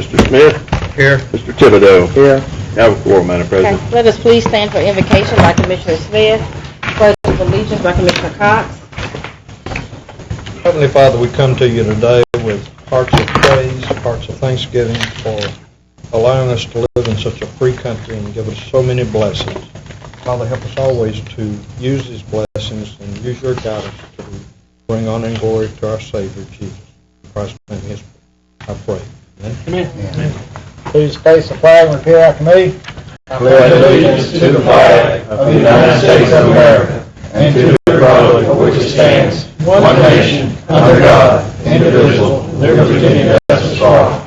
Mr. Smith. Here. Mr. Thibodeau. Here. Have a quorum, Madam Okay, President. let us please stand for invocation by Commissioner Smith, pledge of allegiance by Commissioner Cox. Heavenly Father, we come to you today with hearts of praise, hearts of thanksgiving for allowing us to live in such a free country and give us so many blessings. Father, help us always to use these blessings and use your guidance to bring honor and glory to our Savior, Jesus. In Christ's name, I pray. Amen. Amen. Please face the flag and repeat after me. I pledge allegiance to the flag of the United States of America and to the republic for which it stands, one nation, under God, indivisible, liberty and justice for all.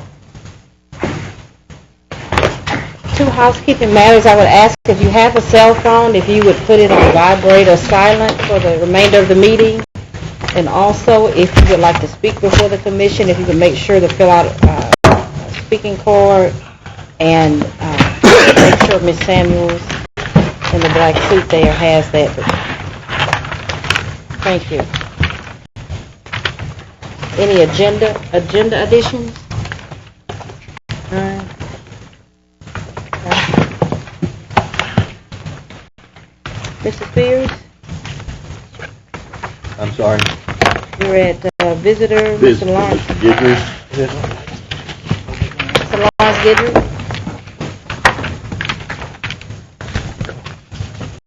Two housekeeping matters. I would ask if you have a cell phone, if you would put it on vibrate or silent for the remainder of the meeting. And also, if you would like to speak before the commission, if you could make sure to fill out a speaking card and make sure Ms. Samuels in the black suit there has that. Thank you. Any agenda additions? Mr. Spears, I'm sorry. you're at visitor, Mr. Lawrence. Guidry. Mr. Lawrence Guidry.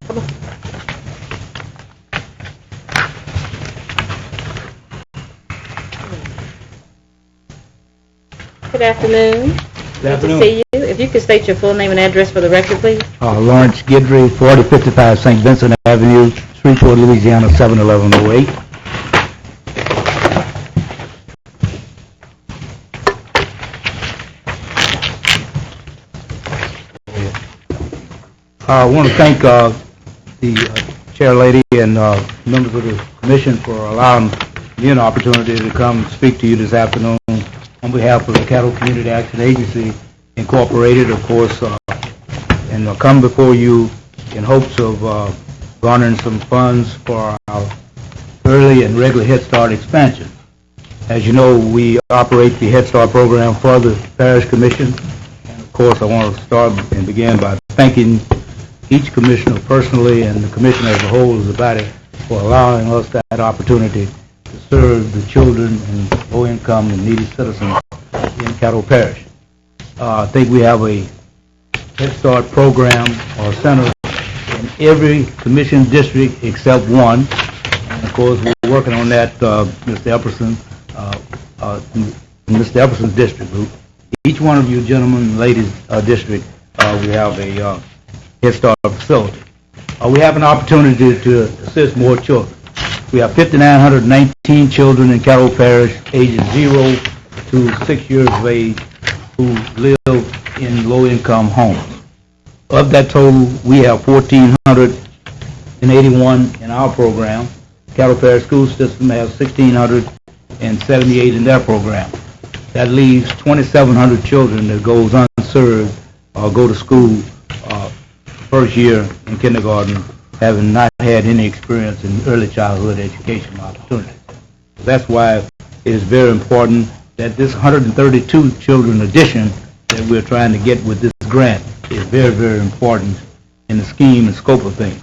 Come on. Good afternoon. Good to see you. If you could state your full name and address for the record, please. Lawrence Guidry, 4055 St. Vincent Avenue, Shreveport, Louisiana, 71108. I want to thank the chair lady and members of the commission for allowing me an opportunity to come speak to you this afternoon on behalf of the Caddo Community Action Agency Incorporated, of course, and come before you in hopes of garnering some funds for our early and regular Head Start expansion. As you know, we operate the Head Start program for the Parish Commission, and of course I want to start and begin by thanking each commissioner personally and the commission as a whole as a body for allowing us that opportunity to serve the children and low-income and needy citizens in Caddo Parish. I think we have a Head Start program or center in every commission district except one. And of course, we're working on that, Mr. Epperson's district group. Each one of you gentlemen and ladies district, we have a Head Start facility. We have an opportunity to assist more children. We have 5,919 children in Caddo Parish, ages 0 to 6 years of age, who live in low-income homes. Of that total, we have 1,481 in our program. Caddo Parish School System has 1,678 in their program. That leaves 2,700 children that goes unserved or go to school first year in kindergarten, having not had any experience in early childhood education opportunities. That's why it is very important that this 132 children addition that we're trying to get with this grant is very, very important in the scheme and scope of things.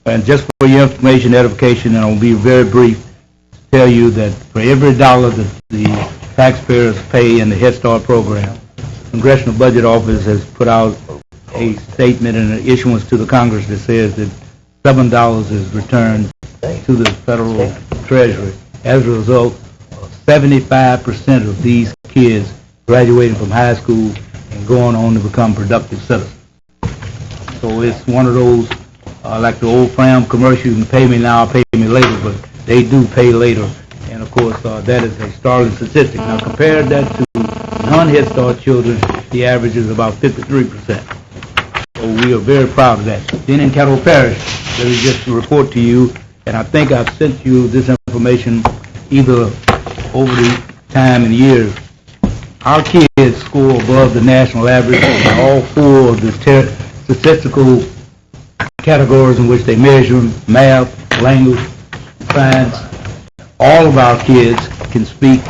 And just for your information, edification, and I'll be very brief, tell you that for every dollar that the taxpayers pay in the Head Start program, the Congressional Budget Office has put out a statement and an issuance to the Congress that says that $7 is returned to the federal treasury. As a result, 75% of these kids graduating from high school and going on to become productive citizens. So it's one of those, like the old Fram commercial, you can pay me now, pay me later, but they do pay later. And of course, that is a startling statistic. Now compare that to non-Head Start children, the average is about 53%. So we are very proud of that. Then in Caddo Parish, let me just report to you, and I think I've sent you this information either over the time and years. Our kids score above the national average in all four of the statistical categories in which they measure: math, language, science. All of our kids can speak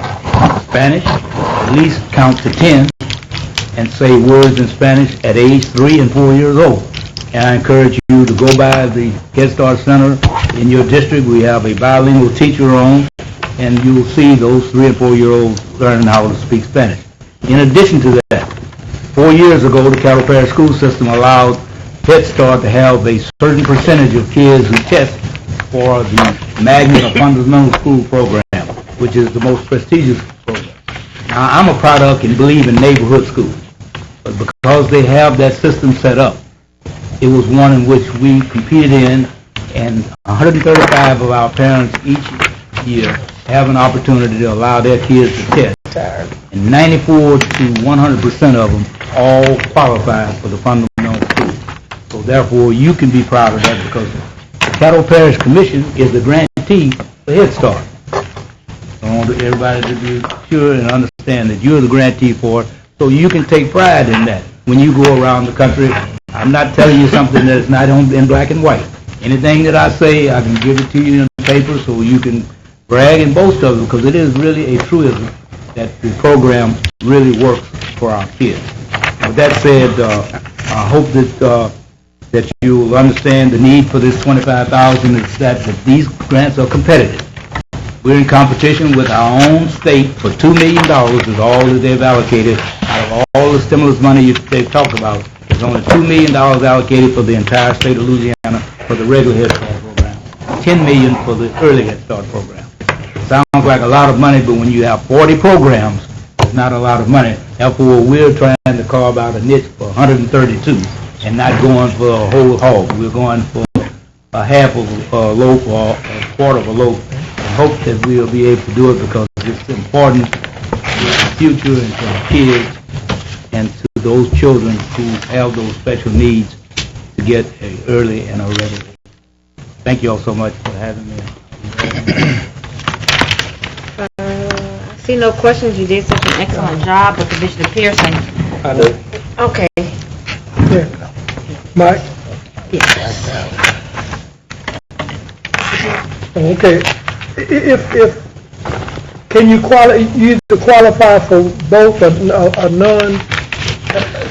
Spanish, at least count to 10, and say words in Spanish at age 3 and 4 years old. And I encourage you to go by the Head Start Center in your district. We have a bilingual teacher on, and you will see those 3 and 4-year-olds learning how to speak Spanish. In addition to that, 4 years ago, the Caddo Parish school system allowed Head Start to have a certain percentage of kids who test for the Magnet or Fundamental School program, which is the most prestigious program. Now, I'm a product and believe in neighborhood schools, but because they have that system set up, it was one in which we competed in, and 135 of our parents each year have an opportunity to allow their kids to test. And 94 to 100% of them all qualify for the fundamental school. So therefore, you can be proud of that because the Caddo Parish Commission is the grantee for Head Start. I want everybody to be sure and understand that you're the grantee for it, so you can take pride in that. When you go around the country, I'm not telling you something that's not in black and white. Anything that I say, I can give it to you in the paper so you can brag and boast of it, because it is really a truism that the program really works for our kids. With that said, I hope that you'll understand the need for this $25,000 is that these grants are competitive. We're in competition with our own state for $2 million is all that they've allocated. Out of all the stimulus money they've talked about, there's only $2 million allocated for the entire state of Louisiana for the regular Head Start program, $10 million for the early Head Start program. Sounds like a lot of money, but when you have 40 programs, it's not a lot of money. Therefore, we're trying to carve out a niche for 132 and not going for a whole hog. We're going for a half of a loaf or a quarter of a loaf, and hope that we'll be able to do it because it's important to the future and to the kids and to those children who have those special needs to get an early and a regular. Thank you all so much for having me. I see no questions. You did such an excellent job with Commissioner Pearson. I do. Okay. Mike? Yes. Okay. If can you either qualify for both a none?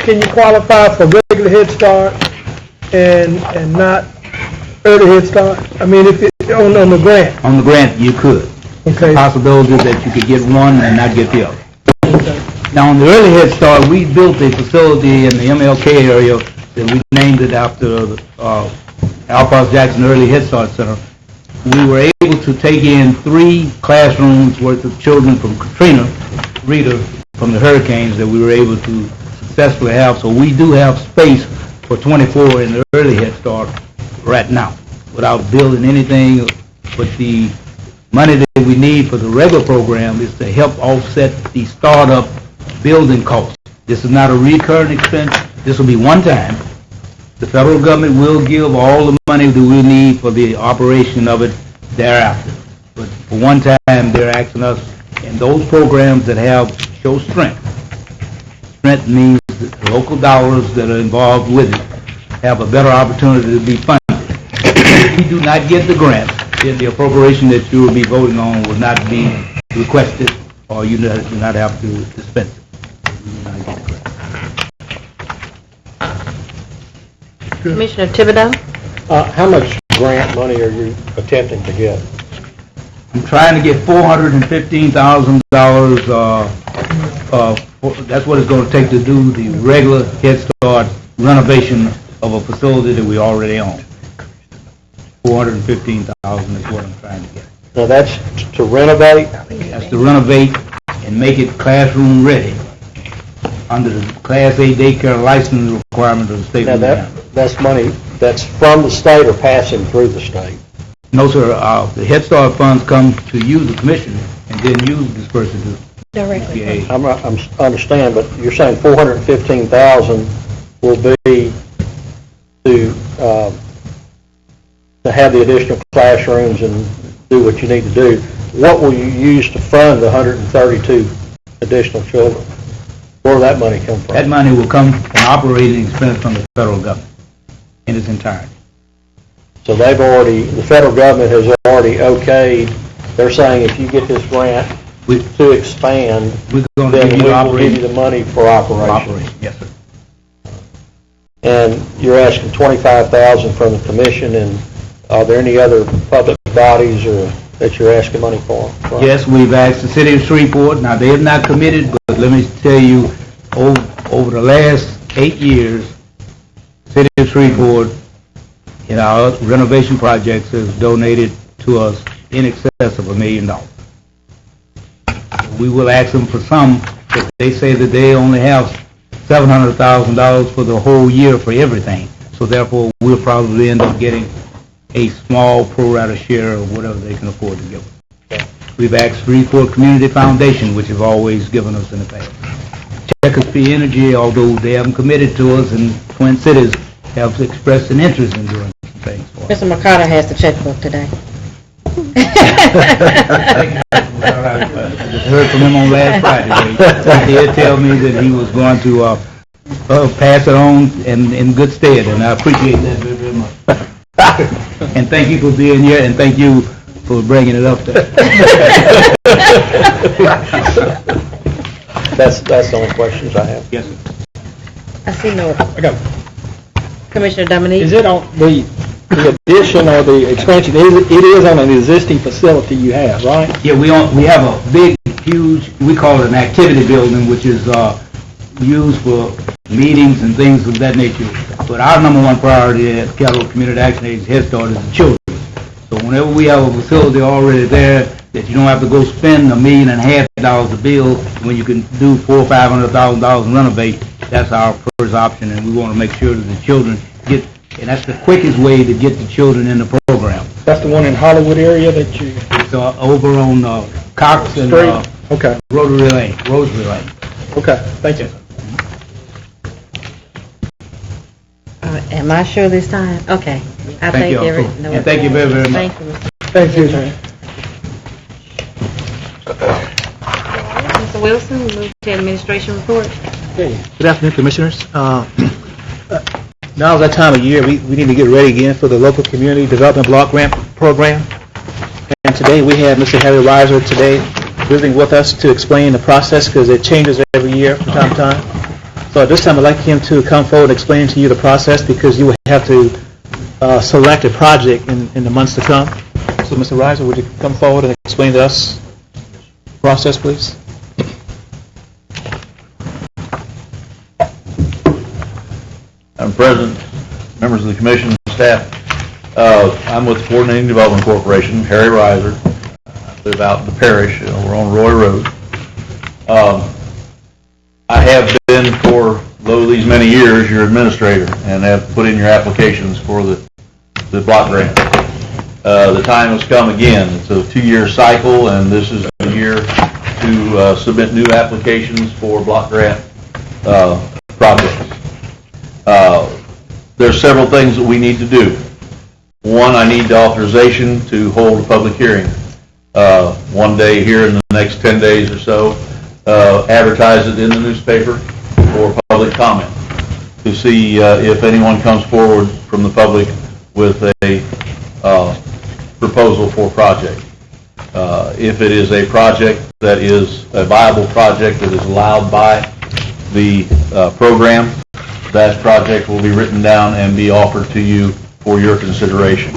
Can you qualify for regular Head Start and not early Head Start? I mean, if it on the grant. On the grant, you could. It's a Okay. possibility that you could get one and not get the other. Now, on the early Head Start, we built a facility in the MLK area that we named it after Alphonse Jackson Early Head Start Center. We were able to take in 3 classrooms worth of children from Rita, from the hurricanes that we were able to successfully have. So we do have space for 24 in the early Head Start right now without building anything. But the money that we need for the regular program is to help offset the startup building costs. This is not a recurring expense. This will be one time. The federal government will give all the money that we need for the operation of it thereafter. But for one time, they're asking us, and those programs that show strength. Strength means that the local dollars that are involved with it have a better opportunity to be funded. If we do not get the grant, then the appropriation that you will be voting on will not be requested, or you do not have to dispense it. You do not get the grant. Commissioner Thibodeau? How much grant money are you attempting to get? I'm trying to get $415,000. That's what it's going to take to do the regular Head Start renovation of a facility that we already own. $415,000 is what I'm trying to get. Now, that's to renovate? That's to renovate and make it classroom ready under the Class A daycare license requirement of the state Now, of Louisiana. that's money that's from the state or passing through the state? No, sir. The Head Start funds come to you, the commission, and then you disperse it to Directly. CPA. I understand, but you're saying $415,000 will be to have the additional classrooms and do what you need to do. What will you use to fund the 132 additional children? Where will that money come from? That money will come from operating expense from the federal government in its entirety. So the federal government has already okayed, they're saying if you get this grant, to expand, We're going then to we give you will give you operating. the money for operation. Operation, yes, sir. And you're asking $25,000 from the commission, and are there any other public bodies or that you're asking money for? Yes, we've asked the city of Shreveport. Now, they have not committed, but let me tell you, over the last 8 years, city of Shreveport, in our renovation projects, has donated to us in excess of $1 million. We will ask them for some, but they say that they only have $700,000 for the whole year for everything. So therefore, we'll probably end up getting a small pro rata share of whatever they can afford to give us. We've asked Shreveport Community Foundation, which have always given us in the past. Chesapeake Energy, although they haven't committed to us, and Twin Cities have expressed an interest in doing some things for us. Mr. Mercado has the checkbook today. I just heard from him on last Friday. He did tell me that he was going to pass it on in good stead, and I appreciate that very, very much. And thank you for being here, and thank you for bringing it up there. That's the only questions I have. Yes, sir. I see no. I got, Commissioner Dominique? is it on the addition or the expansion, it is on an existing facility you have, right? Yeah, we have a big, huge, we call it an activity building, which is used for meetings and things of that nature. But our number one priority at Caddo Community Action Agency Head Start is the children. So whenever we have a facility already there that you don't have to go spend $1.5 million to build, when you can do $400,000 or $500,000 and renovate, that's our first option, and we want to make sure that the children get, and that's the quickest way to get the children in the program. That's the one in Hollywood area that you... It's over on Cox and Street? Okay, Rosary Lane. okay, thank you. Am I sure this time? Okay. I Thank you all. And thank you very, very much. Thank you, Mr. Thank you, Attorney. Mr. Wilson, move to administration report. Good afternoon, Commissioners. Now is that time of year, we need to get ready again for the local community development block grant program. And today we have Mr. Harry Reiser today visiting with us to explain the process because it changes every year from time to time. So at this time I'd like him to come forward and explain to you the process because you will have to select a project in the months to come. So Mr. Reiser, would you come forward and explain to us the process, please? Madam President, members of the commission and staff, I'm with Coordinating Development Corporation, Harry Reiser. I live out in the Parish. We're on Roy Road. I have been for these many years your administrator and have put in your applications for the block grant. The time has come again. It's a 2-year cycle, and this is the year to submit new applications for block grant projects. There's several things that we need to do. One, I need the authorization to hold a public hearing one day here in the next 10 days or so. Advertise it in the newspaper for public comment to see if anyone comes forward from the public with a proposal for a project. If it is a project that is a viable project that is allowed by the program, that project will be written down and be offered to you for your consideration.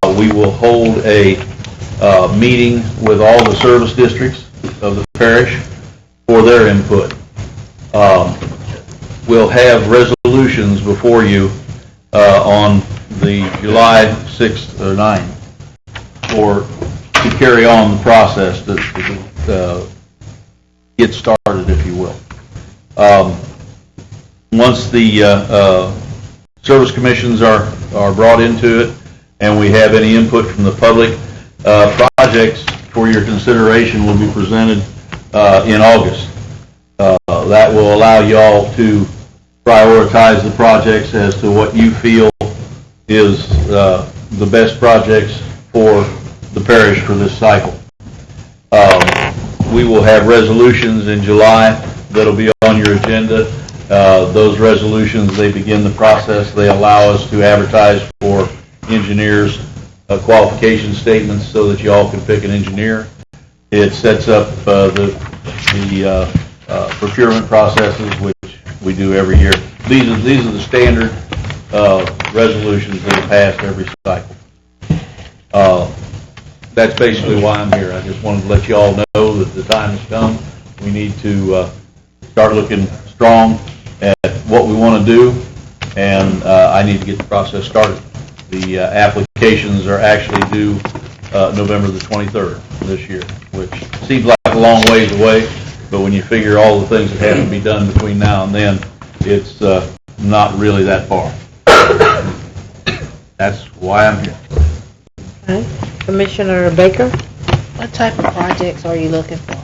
We will hold a meeting with all the service districts of the parish for their input. We'll have resolutions before you on the July 6th or 9th to carry on the process to get started, if you will. Once the service commissions are brought into it and we have any input from the public, projects for your consideration will be presented in August. That will allow you all to prioritize the projects as to what you feel is the best projects for the parish for this cycle. We will have resolutions in July that'll be on your agenda. Those resolutions, they begin the process. They allow us to advertise for engineers' qualification statements so that you all can pick an engineer. It sets up the procurement processes, which we do every year. These are the standard resolutions that are passed every cycle. That's basically why I'm here. I just wanted to let you all know that the time has come. We need to start looking strong at what we want to do, and I need to get the process started. The applications are actually due November the 23rd this year, which seems like a long ways away, but when you figure all the things that have to be done between now and then, it's not really that far. That's why I'm here. Okay. Commissioner Baker? What type of projects are you looking for?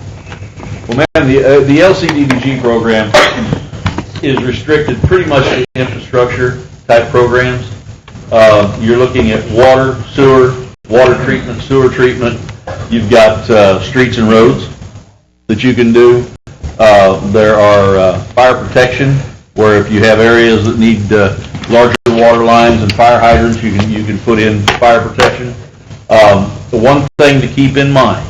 Well, ma'am, the LCDBG program is restricted pretty much to infrastructure type programs. You're looking at water, sewer, water treatment, sewer treatment. You've got streets and roads that you can do. There are fire protection, where if you have areas that need larger water lines and fire hydrants, you can put in fire protection. The one thing to keep in mind,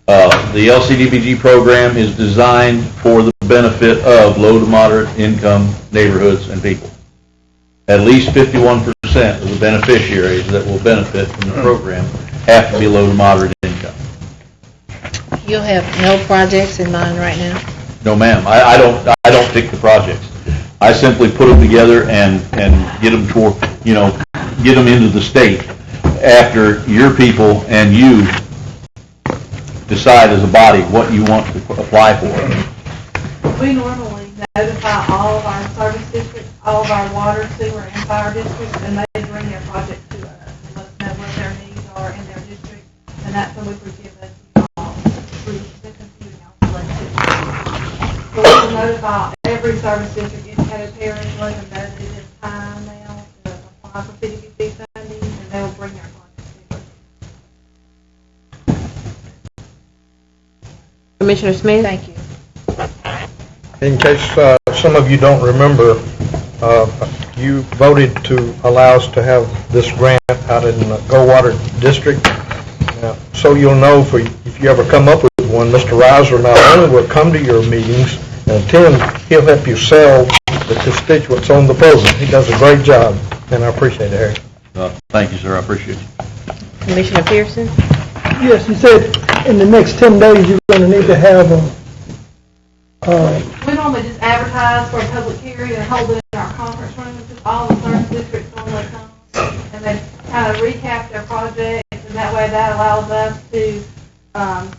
the LCDBG program is designed for the benefit of low to moderate income neighborhoods and people. At least 51% of the beneficiaries that will benefit from the program have to be low to moderate income. You have no projects in mind right now? No, ma'am. I don't pick the projects. I simply put them together and get them toward, get them into the state after your people and you decide as a body what you want to apply for. We normally notify all of our service districts, all of our water, sewer, and fire districts, and they bring their projects to us and let us know what their needs are in their district, and that's when we would give us through the computing system. So we will notify every service district in Caddo Parish, let them know that it is time now to apply for CDBG funding, and they will bring their projects to us. Commissioner Smith? Thank you. In case some of you don't remember, you voted to allow us to have this grant out in the Go Water District. Now, so you'll know, if you ever come up with one, Mr. Reiser not only will come to your meetings and attend, he'll help you sell the constituents on the program. He does a great job, and I appreciate it, Harry. Thank you, sir. I appreciate it. Commissioner Pearson? Yes, you said in the next 10 days you're going to need to have We normally just advertise for a public hearing and hold it in our conference room, because all the service districts normally come, and they kind of recap their projects, and that way that allows us to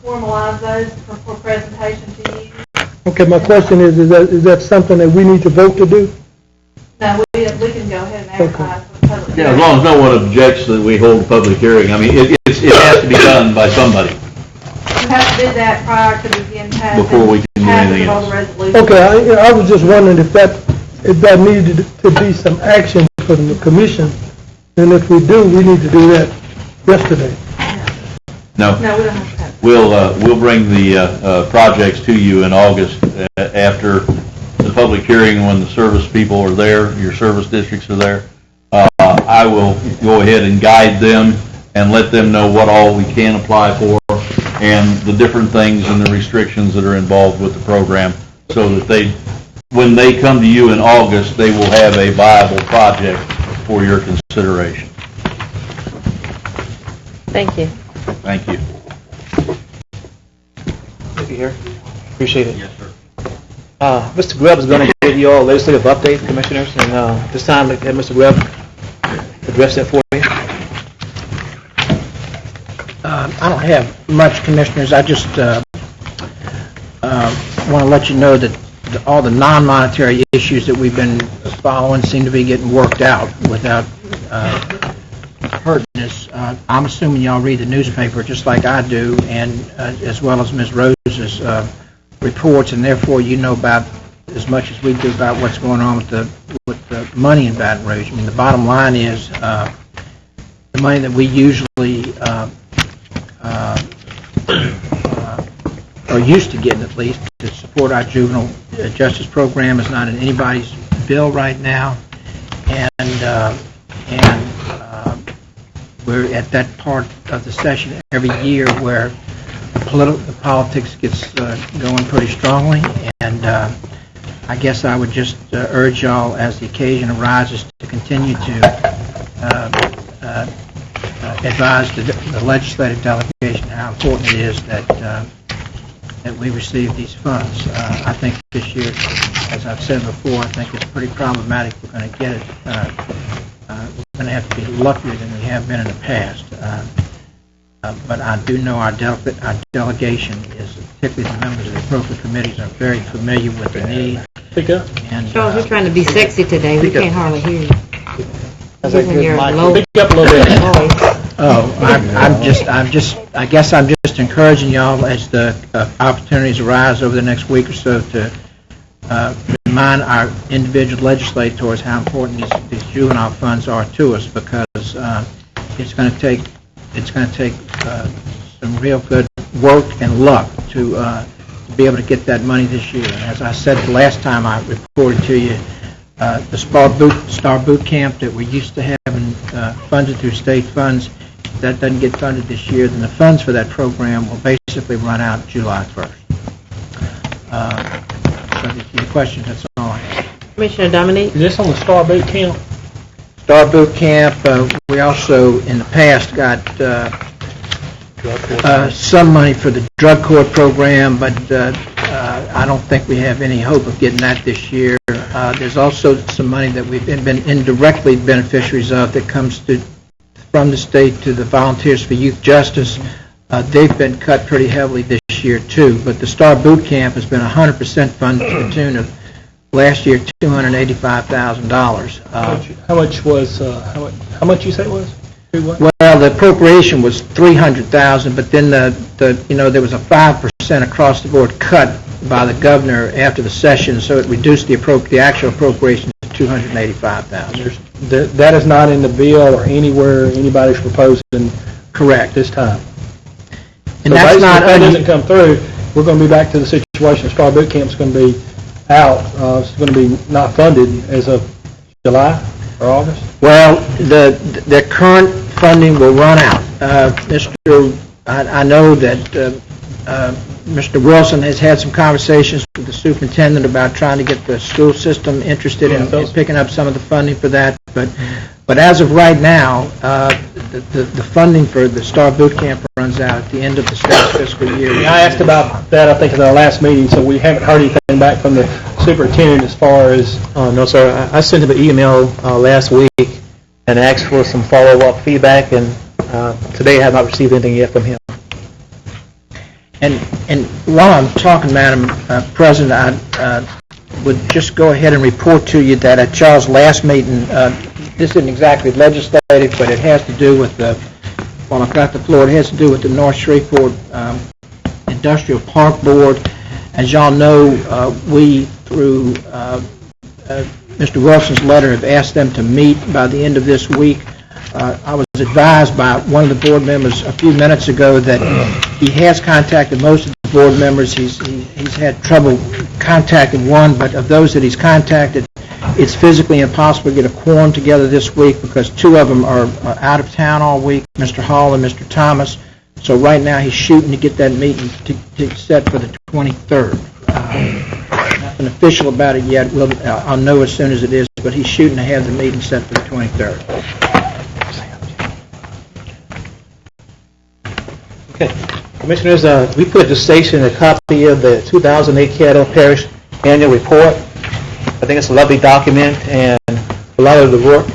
formalize those for presentation to you. Okay, my question is that something that we need to vote to do? No, we can go ahead and advertise for the public Yeah, hearing. as long as no one objects that we hold a public hearing. I mean, it has to be done by somebody. We have to do that prior to begin passing. Before we can do anything all the else. resolutions. Okay, I was just wondering if that needed to be some action from the commission, and if we do, we need to do that yesterday. No. No, we don't have to have. We'll bring the projects to you in August after the public hearing, when the service people are there, your service districts are there. I will go ahead and guide them and let them know what all we can apply for and the different things and the restrictions that are involved with the program, so that when they come to you in August, they will have a viable project for your consideration. Thank you. Thank you. Thank you, Harry. Appreciate it. Yes, sir. Mr. Grubb is going to give you all a legislative update, Commissioners, and this time, have Mr. Grubb address that for you. I don't have much, Commissioners. I just want to let you know that all the non-monetary issues that we've been following seem to be getting worked out without hurting us. I'm assuming y'all read the newspaper just like I do, and as well as Ms. Rose's reports, and therefore you know about as much as we do about what's going on with the money in Baton Rouge. I mean, the bottom line is the money that we usually or used to get at least, to support our juvenile justice program is not in anybody's bill right now, and we're at that part of the session every year where the politics gets going pretty strongly, and I guess I would just urge y'all, as the occasion arises, to continue to advise the legislative delegation how important it is that we receive these funds. I think this year, as I've said before, I think it's pretty problematic. We're going to get it. We're going to have to be luckier than we have been in the past. But I do know our delegation is, particularly the members of the appropriate committees, are very familiar with the need. Pick up. And Charles, you're trying to be sexy today. We can't hardly hear you. That's a Using good your mic. low Pick up a little bit. voice. I guess I'm just encouraging y'all as the opportunities arise over the next week or so to remind our individual legislators how important these juvenile funds are to us, because it's going to take some real good work and luck to be able to get that money this year. And as I said the last time I reported to you, the Star Boot Camp that we used to having funded through state funds, if that doesn't get funded this year, then the funds for that program will basically run out July 1st. So the question, that's all I have. Commissioner Dominique? Is this on the Star Boot Camp? Star Boot Camp, we also in the past got some money for the drug court program, but I don't think we have any hope of getting that this year. There's also some money that we've been indirectly beneficiaries of that comes from the state to the Volunteers for Youth Justice. They've been cut pretty heavily this year too, but the Star Boot Camp has been 100% funded to the tune of last year $285,000. How much you say it was? Well, the appropriation was $300,000, but then there was a 5% across the board cut by the governor after the session, so it reduced the actual appropriation to $285,000. That is not in the bill or anywhere anybody's proposing. Correct. This time. And so that's not. If that doesn't come through, we're going to be back to the situation. Star Boot Camp is going to be out. It's going to be not funded as of July or August. Well, the current funding will run out. I know that Mr. Wilson has had some conversations with the superintendent about trying to get the school system interested in picking up some of the funding for that. But as of right now, the funding for the Star Boot Camp runs out at the end of the state's fiscal year. I asked about that, I think, in our last meeting, so we haven't heard anything back from the superintendent as far as... No, sir. I sent him an email last week and asked for some follow-up feedback, and today I have not received anything yet from him. And while I'm talking, Madam President, I would just go ahead and report to you that at y'all's last meeting, this isn't exactly legislative, but it has to do with while I've got the floor, it has to do with the North Shreveport Industrial Park Board. As y'all know, we, through Mr. Wilson's letter, have asked them to meet by the end of this week. I was advised by one of the board members a few minutes ago that he has contacted most of the board members. He's had trouble contacting one, but of those that he's contacted, it's physically impossible to get a quorum together this week because two of them are out of town all week, Mr. Hall and Mr. Thomas. So right now he's shooting to get that meeting set for the 23rd. Nothing official about it yet. I'll know as soon as it is, but he's shooting to have the meeting set for the 23rd. Okay. Commissioners, we put at the station a copy of the 2008 Caddo Parish Annual Report. I think it's a lovely document, and a lot of the work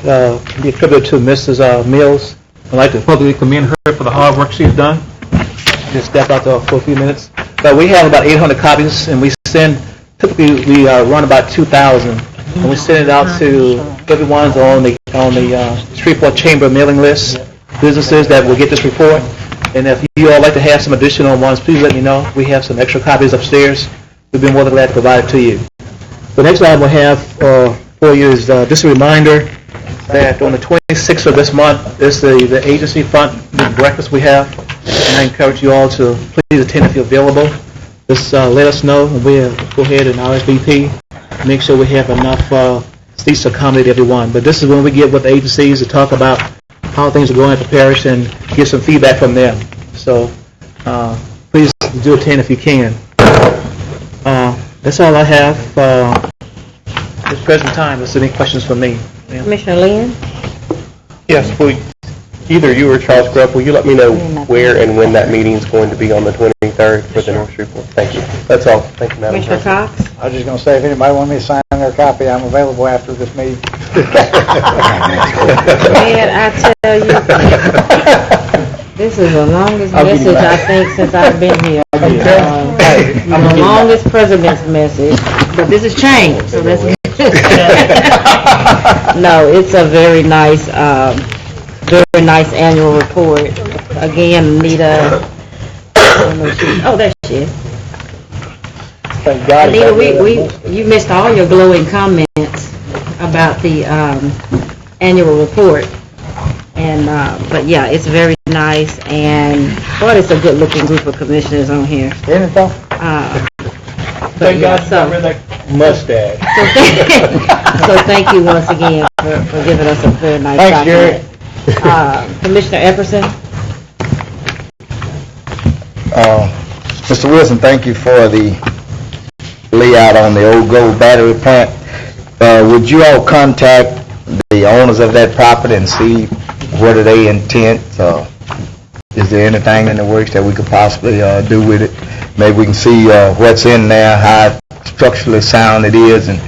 can be attributed to Mrs. Mills. I'd like to publicly commend her for the hard work she's done. Just step out there for a few minutes. But we have about 800 copies, and typically we run about 2,000, and we send it out to everyone's on the Shreveport Chamber mailing list, businesses that will get this report. And if you all like to have some additional ones, please let me know. We have some extra copies upstairs. We've been more than glad to provide it to you. The next item we'll have for you is just a reminder that on the 26th of this month is the agency front breakfast we have. And I encourage you all to please attend if you're available. Just let us know, and we'll go ahead and RSVP, make sure we have enough seats to accommodate everyone. But this is when we get with the agencies to talk about how things are going at the parish and get some feedback from them. So please do attend if you can. That's all I have at this present time. Unless there are any questions for me? Ma'am? Commissioner Lynn? Yes, either you or Charles Grubb, will you let me know where and when that meeting is going to be on the 23rd for the North Shreveport? Thank you. That's all. Thank you, Madam Commissioner President. Cox? I was just going to say, if anybody wants me to sign their copy, I'm available after this meeting. Man, I tell you, this is the longest message I think since I've been here. The longest president's message, but this has changed, so that's good. No, it's a very nice annual report. Again, Anita, oh, there she is. Thank God. Anita, you missed all your glowing comments about the annual report. And, but yeah, it's very nice, and boy, it's a good-looking group of commissioners on here. Anything? But yeah, so Mustache. thank you once again for giving us a very nice Thanks, document. Commissioner Epperson? Mr. Wilson, thank you for the layout on the old gold battery plant. Would you all contact the owners of that property and see what are they intent? Is there anything in the works that we could possibly do with it? Maybe we can see what's in there, how structurally sound it is, and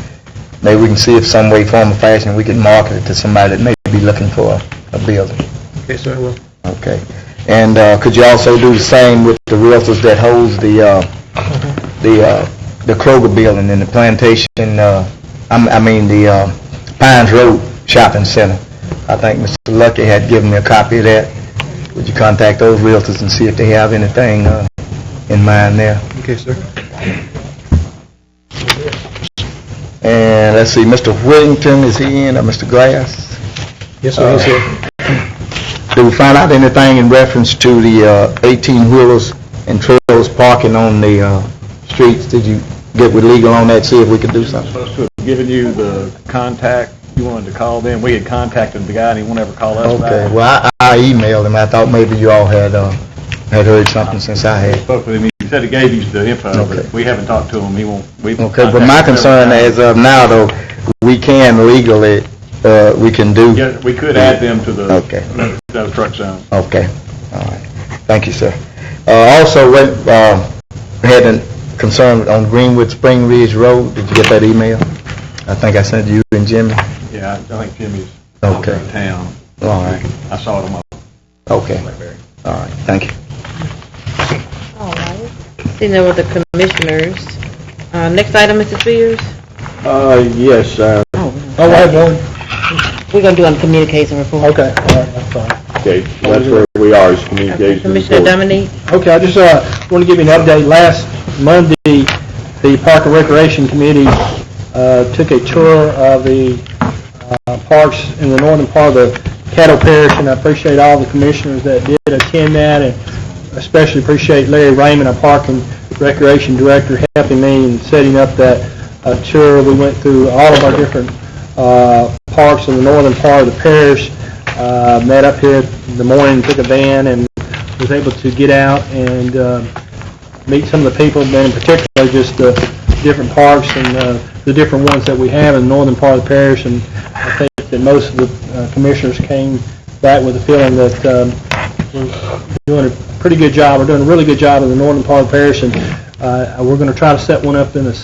maybe we can see if some way, form, or fashion we can market it to somebody that may be looking for a building. Okay, sir, I will. Okay. And could you also do the same with the realtors that holds the Kroger building in the plantation, the Pines Road Shopping Center? I think Mr. Lucky had given me a copy of that. Would you contact those realtors and see if they have anything in mind there? Okay, sir. And let's see, Mr. Whittington, is he in, or Mr. Glass? Yes, sir, he's here. Did we find out anything in reference to the 18-wheelers and trailers parking on the streets? Did you get with legal on that, see if we could do something? Supposed to have given you the contact, you wanted to call them. We had contacted the guy and he won't ever call us back. Okay, well, I emailed him. I thought maybe you all had heard something since I I had. spoke with him, he said he gave you the info, Okay. but we haven't talked to him, he won't, we've Okay, but my contacted him concern several as of now, though, we can legally, we can do. times. Yeah, we could add them to the, Okay. the truck zone. Okay, all right. Thank you, sir. Also, we had a concern on Greenwood Spring Ridge Road. Did you get that email? I think I sent you and Jimmy. Yeah, I think Jimmy's Okay. in town. All right. I saw it on my Okay. All right. Thank you. All right. Seeing no other commissioners. Next item, Mr. Spears? Yes, Oh, I have one. we're gonna do on communication report. Okay, all right, that's fine. Okay, that's where we are, is communication. Commissioner report. Dominique? Okay, I just want to give you an update. Last Monday, the Park and Recreation Committee took a tour of the parks in the northern part of the Caddo Parish, and I appreciate all the commissioners that did attend that, and especially appreciate Larry Raymond, our Park and Recreation Director, helping me in setting up that tour. We went through all of our different parks in the northern part of the parish, met up here in the morning, took a van, and was able to get out and meet some of the people, but in particular just the different parks and the different ones that we have in the northern part of the parish. And I think that most of the commissioners came back with a feeling that we're doing a pretty good job. We're doing a really good job in the northern part of the parish, and we're going to try to set one up in the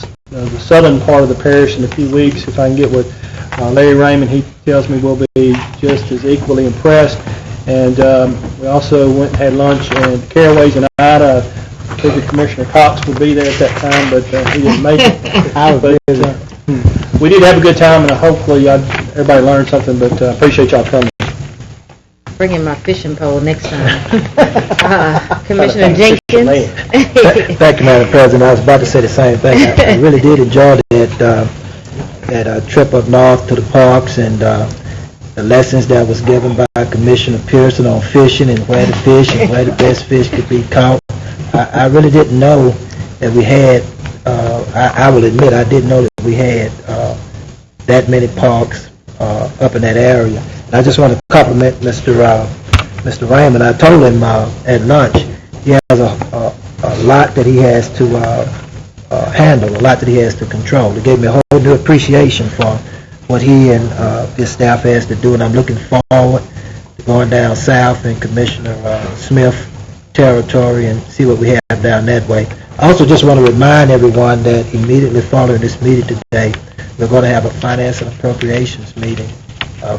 southern part of the parish in a few weeks. If I can get with Larry Raymond, he tells me we'll be just as equally impressed. And we also went and had lunch in Caraway's and Ida. I figured Commissioner Cox would be there at that time, but he didn't make it. We did have a good time, and hopefully everybody learned something, but appreciate y'all coming. Bringing my fishing pole next time. Commissioner Jenkins? Thank you, Madam President. I was about to say the same thing. I really did enjoy that trip up north to the parks, and the lessons that was given by Commissioner Pearson on fishing and where to fish and where the best fish could be caught. I really didn't know that we had, I will admit, I didn't know that we had that many parks up in that area. And I just want to compliment Mr. Raymond. I told him at lunch he has a lot that he has to handle, a lot that he has to control. It gave me a whole new appreciation for what he and his staff has to do, and I'm looking forward to going down south in Commissioner Smith territory and see what we have down that way. I also just want to remind everyone that immediately following this meeting today, we're going to have a finance and appropriations meeting.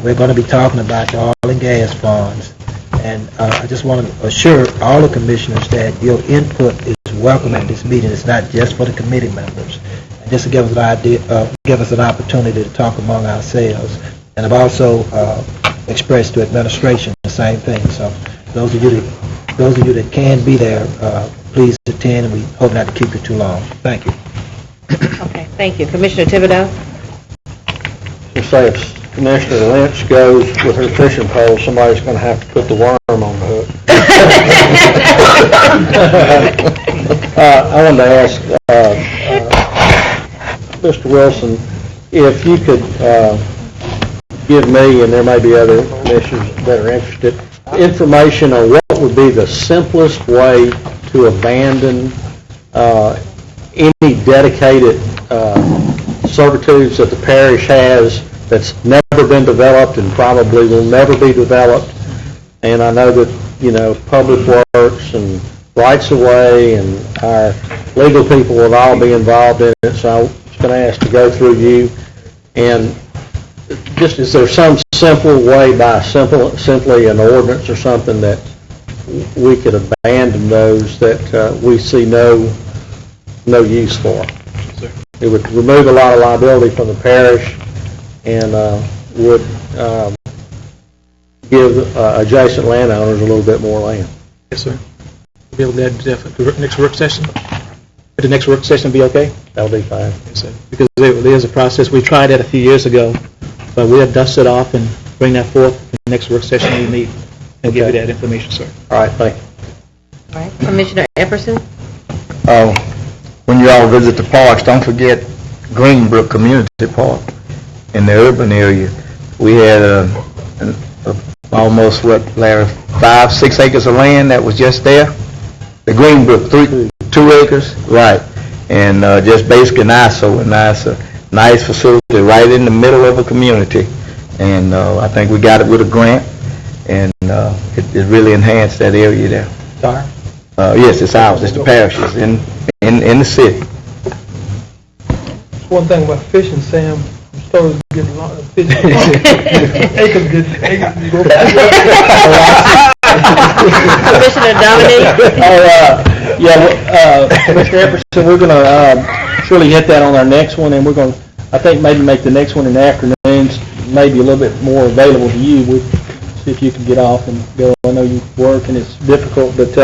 We're going to be talking about the oil and gas funds, and I just want to assure all the commissioners that your input is welcome at this meeting. It's not just for the committee members. And just to give us an idea, give us an opportunity to talk among ourselves. And I've also expressed to administration the same thing. So those of you that can be there, please attend, and we hope not to keep you too long. Thank you. Okay, thank you. Commissioner Thibodeau? You say if Commissioner Lynch goes with her fishing pole, somebody's going to have to put the worm on the hook. I wanted to ask Mr. Wilson if you could give me, and there may be other commissioners that are interested, information on what would be the simplest way to abandon any dedicated servitudes that the parish has that's never been developed and probably will never be developed. And I know that, Public Works and Rights of Way and our legal people will all be involved in it, so I was going to ask to go through you. And just, is there some simple way by simply an ordinance or something that we could abandon those that we see no use for? It would remove a lot of liability from the parish and would give adjacent landowners a little bit more land. Yes, sir. Be able to add that at the next work session? At the next work session be okay? That'll be fine. Yes, sir. Because there's a process. We tried that a few years ago, but we have dusted off and bring that forth in the next work session we meet and give you that information, sir. All right, thank you. All right, Commissioner Epperson? When you all visit the parks, don't forget Greenbrook Community Park in the urban area. We had almost, Larry, 5-6 acres of land that was just there. The Greenbrook, 2 acres, right. And just basically an eyesore, nice facility right in the middle of a community. And I think we got it with a grant, and it really enhanced that area there. Sorry? Yes, it's ours. It's the parishes in the city. One thing about fishing, Sam, stores get a lot of fishing. Acres go Commissioner Dominique? Mr. Epperson, we're going to surely hit that on our next one, and we're going to, I think, maybe make the next one in the afternoons maybe a little bit more available to you. We'll see if you can get off and go. I know you work and it's difficult, but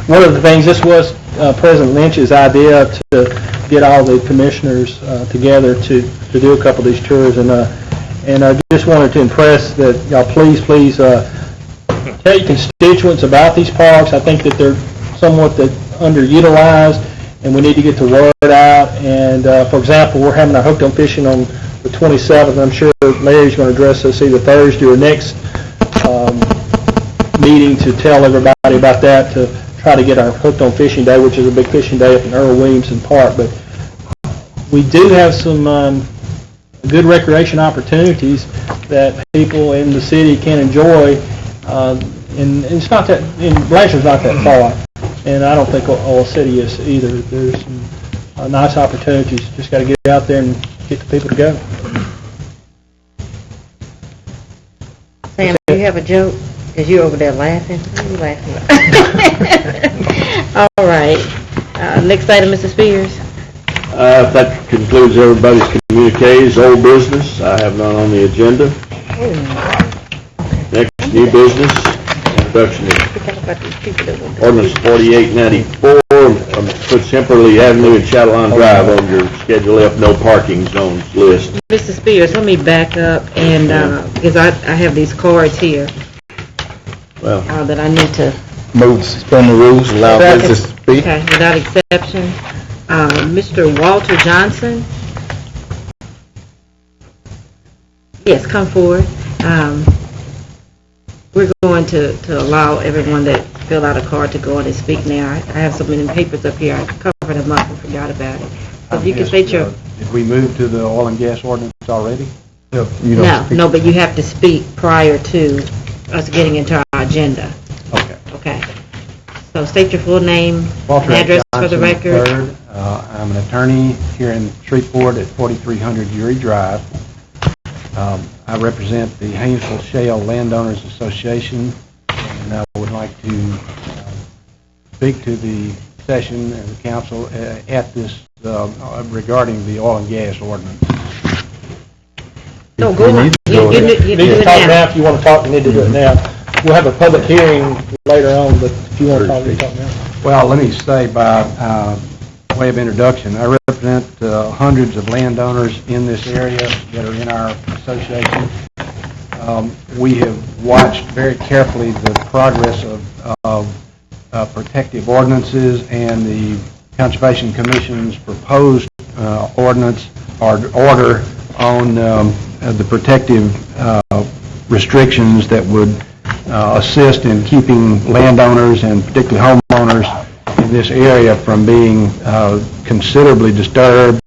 one of the things, this was President Lynch's idea to get all the commissioners together to do a couple of these tours, and I just wanted to impress that y'all please tell your constituents about these parks. I think that they're somewhat underutilized, and we need to get the word out. And for example, we're having our hooked on fishing on the 27th. I'm sure Larry's going to address us either Thursday or next meeting to tell everybody about that, to try to get our hooked on fishing day, which is a big fishing day up in Earl Williamson Park. But we do have some good recreation opportunities that people in the city can enjoy, and it's not that, Blanchard's not that far, and I don't think Oil City is either. There's some nice opportunities. Just got to get out there and get the people to go. Sam, do you have a joke? Because you're over there laughing. What are you laughing about? All right. Next item, Mr. Spears. That concludes everybody's communiques. Old business, I have none on the agenda. Next, new business, introduction of ordinance 4894, puts Hemperley Avenue and Chatelaine Drive on your Schedule F no parking zones list. Mr. Spears, let me back up, and because I have these cards here that I need to... Move to suspend the rules, allow visitors to speak. Okay, without exception. Mr. Walter Johnson? Yes, come forward. We're going to allow everyone that fill out a card to go in and speak now. I have so many papers up here, I covered them up and forgot about it. So if you can state your, Did we move to the oil and gas ordinance already? no, but you have to speak prior to us getting into our agenda. Okay. Okay. So state your full name, Walter and address for Johnson the record. III. I'm an attorney here in Shreveport at 4300 Uri Drive. I represent the Haynesville Shale Landowners Association, and I would like to speak to the session and the council at this regarding the oil and gas ordinance. No, go on. You do it now. If you want to talk, you need to do it now. We'll have a public hearing later on, but if you want to talk, you talk now. Well, let me say by way of introduction, I represent hundreds of landowners in this area that are in our association. We have watched very carefully the progress of protective ordinances and the Conservation Commission's proposed ordinance or order on the protective restrictions that would assist in keeping landowners and particularly homeowners in this area from being considerably disturbed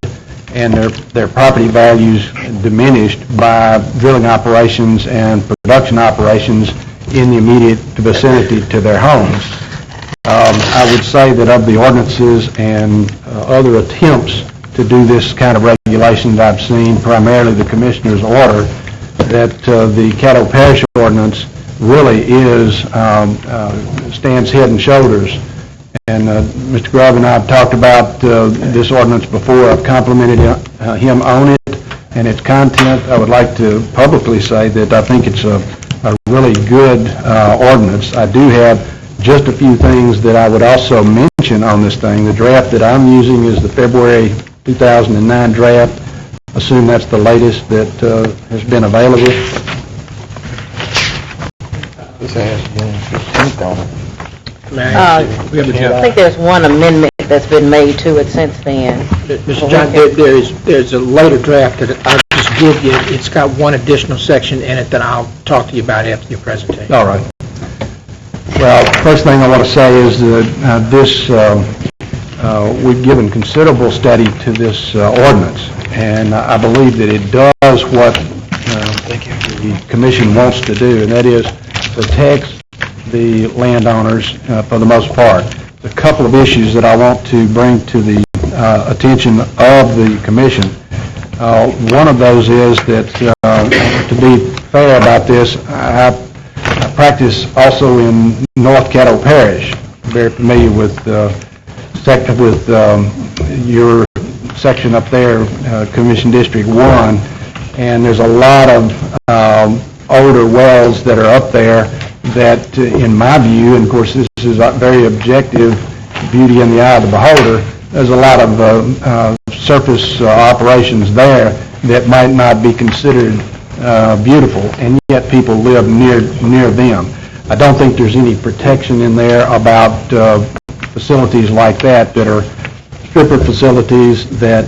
and their property values diminished by drilling operations and production operations in the immediate vicinity to their homes. I would say that of the ordinances and other attempts to do this kind of regulations I've seen, primarily the Commissioner's order, that the Caddo Parish ordinance really stands head and shoulders. And Mr. Grubb and I have talked about this ordinance before. I've complimented him on it and its content. I would like to publicly say that I think it's a really good ordinance. I do have just a few things that I would also mention on this thing. The draft that I'm using is the February 2009 draft. Assume that's the latest that has been available. This has June 15th on it. I think there's one amendment that's been made to it since then. Mr. John, there's a later draft that I'll just give you. It's got one additional section in it that I'll talk to you about after your presentation. All right. Well, first thing I want to say is that we've given considerable study to this ordinance, and I believe that it does what the Commission wants to do, and that is protect the landowners for the most part. A couple of issues that I want to bring to the attention of the Commission. One of those is that, to be fair about this, I practice also in North Caddo Parish. Very familiar with your section up there, Commission District 1, and there's a lot of older wells that are up there that, in my view, and of course this is very objective, beauty in the eye of the beholder, there's a lot of surface operations there that might not be considered beautiful, and yet people live near them. I don't think there's any protection in there about facilities like that are stripper facilities that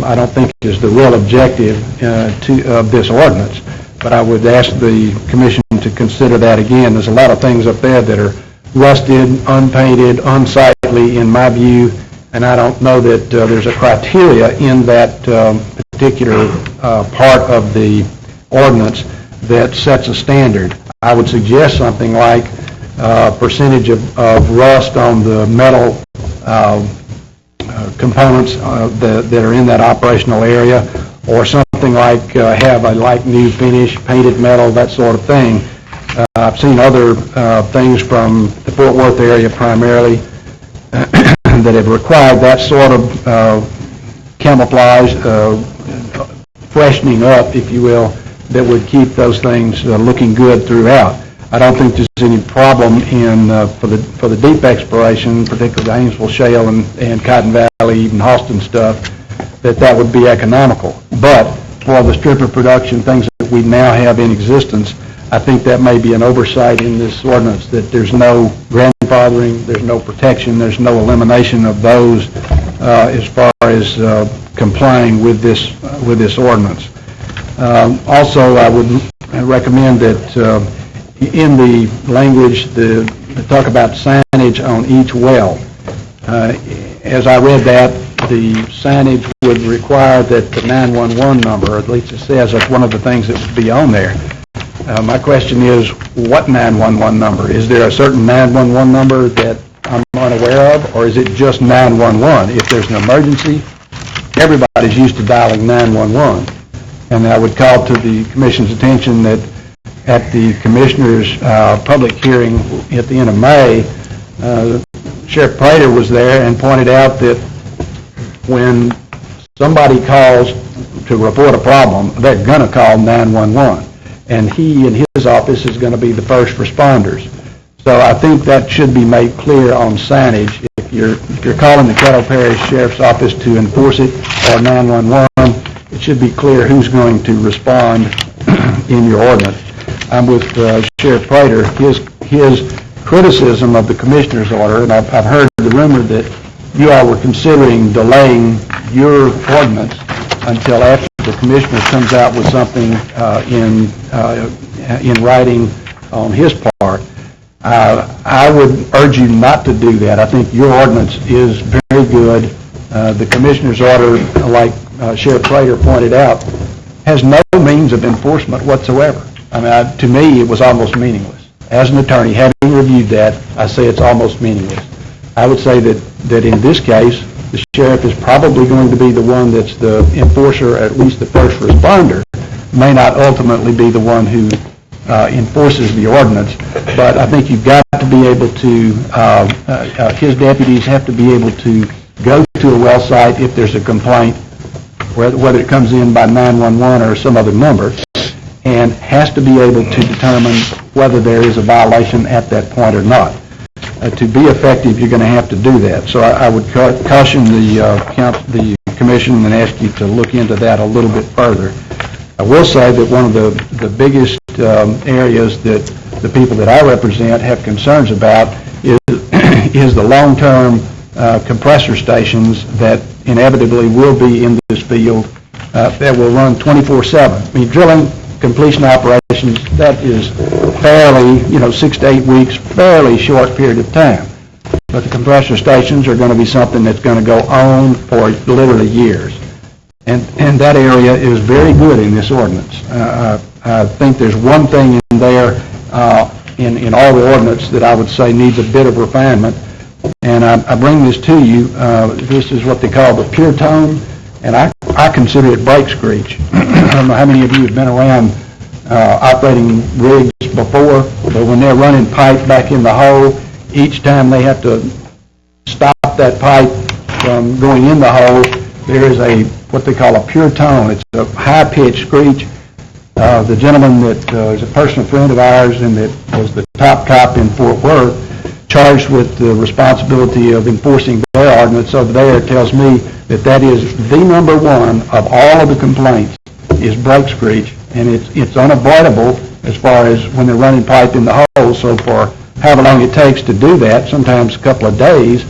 I don't think is the real objective of this ordinance. But I would ask the Commission to consider that again. There's a lot of things up there that are rusted, unpainted, unsightly in my view, and I don't know that there's a criteria in that particular part of the ordinance that sets a standard. I would suggest something like percentage of rust on the metal components that are in that operational area, or something like have a like new finish, painted metal, that sort of thing. I've seen other things from the Fort Worth area primarily that have required that sort of camouflage, freshening up, if you will, that would keep those things looking good throughout. I don't think there's any problem in for the deep exploration, particularly the Haynesville Shale and Cotton Valley, even Austin stuff, that would be economical. But for the stripper production, things that we now have in existence, I think that may be an oversight in this ordinance, that there's no grandfathering, there's no protection, there's no elimination of those as far as complying with this ordinance. Also, I would recommend that in the language, the talk about signage on each well. As I read that, the signage would require that the 911 number, or at least it says that's one of the things that would be on there. My question is, what 911 number? Is there a certain 911 number that I'm unaware of, or is it just 911? If there's an emergency, everybody's used to dialing 911. And I would call to the Commission's attention that at the Commissioner's public hearing at the end of May, Sheriff Prater was there and pointed out that when somebody calls to report a problem, they're going to call 911. And he and his office is going to be the first responders. So I think that should be made clear on signage. If you're calling the Caddo Parish Sheriff's Office to enforce it, or 911, it should be clear who's going to respond in your ordinance. I'm with Sheriff Prater. His criticism of the Commissioner's order, and I've heard the rumor that you all were considering delaying your ordinance until after the Commissioner comes out with something in writing on his part. I would urge you not to do that. I think your ordinance is very good. The Commissioner's order, like Sheriff Prater pointed out, has no means of enforcement whatsoever. I mean, to me, it was almost meaningless. As an attorney, having reviewed that, I say it's almost meaningless. I would say that in this case, the sheriff is probably going to be the one that's the enforcer, at least the first responder, may not ultimately be the one who enforces the ordinance, but I think you've got to be able to, his deputies have to be able to go to a well site if there's a complaint, whether it comes in by 911 or some other number, and has to be able to determine whether there is a violation at that point or not. To be effective, you're going to have to do that. So I would caution the Commission and ask you to look into that a little bit further. I will say that one of the biggest areas that the people that I represent have concerns about is the long-term compressor stations that inevitably will be in this field that will run 24/7. I mean, drilling, completion operations, that is fairly, 6 to 8 weeks, fairly short period of time. But the compressor stations are going to be something that's going to go on for literally years. And that area is very good in this ordinance. I think there's one thing in there, in all the ordinance, that I would say needs a bit of refinement. And I bring this to you. This is what they call the pure tone, and I consider it brake screech. I don't know how many of you have been around operating rigs before, but when they're running pipe back in the hole, each time they have to stop that pipe from going in the hole, there is what they call a pure tone. It's a high-pitched screech. The gentleman that is a personal friend of ours and that was the top cop in Fort Worth, charged with the responsibility of enforcing their ordinance over there, tells me that is the number one of all of the complaints is brake screech, and it's unavoidable as far as when they're running pipe in the hole. So for however long it takes to do that, sometimes a couple of days,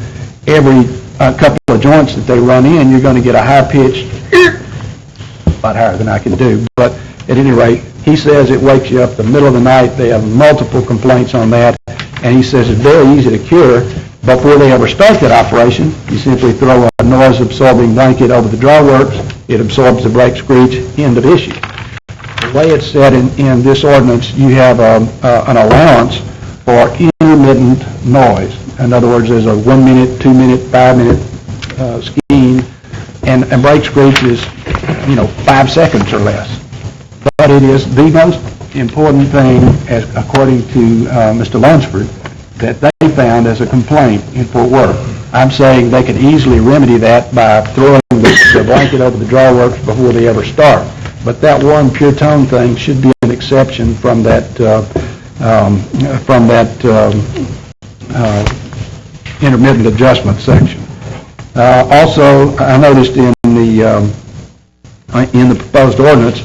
every couple of joints that they run in, you're going to get a high-pitched, a lot higher than I can do, but at any rate, he says it wakes you up the middle of the night. They have multiple complaints on that, and he says it's very easy to cure. Before they ever start that operation, you simply throw a noise-absorbing blanket over the drawworks, it absorbs the brake screech, end of issue. The way it's set in this ordinance, you have an allowance for intermittent noise. In other words, there's a 1 minute, 2 minute, 5 minute scheme, and brake screech is, 5 seconds or less. But it is the most important thing, as according to Mr. Lunsford, that they found as a complaint in Fort Worth. I'm saying they could easily remedy that by throwing the blanket over the drawworks before they ever start. But that one pure tone thing should be an exception from that intermittent adjustment section. Also, I noticed in the proposed ordinance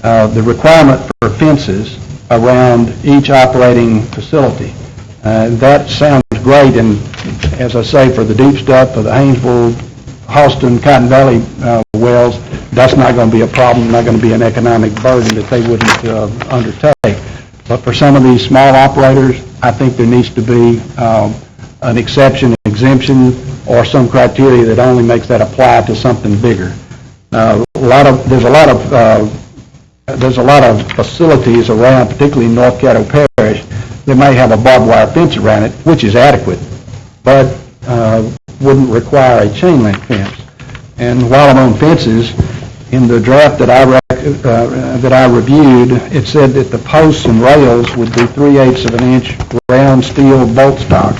the requirement for fences around each operating facility. That sounds great, and as I say, for the deep stuff, for the Haynesville, Halston, Cotton Valley wells, that's not going to be a problem, not going to be an economic burden that they wouldn't undertake. But for some of these small operators, I think there needs to be an exception, exemption, or some criteria that only makes that apply to something bigger. There's a lot of facilities around, particularly in North Caddo Parish, that may have a barbed wire fence around it, which is adequate, but wouldn't require a chain link fence. And while I'm on fences, in the draft that I reviewed, it said that the posts and rails would be 3/8 of an inch round steel bolt stock.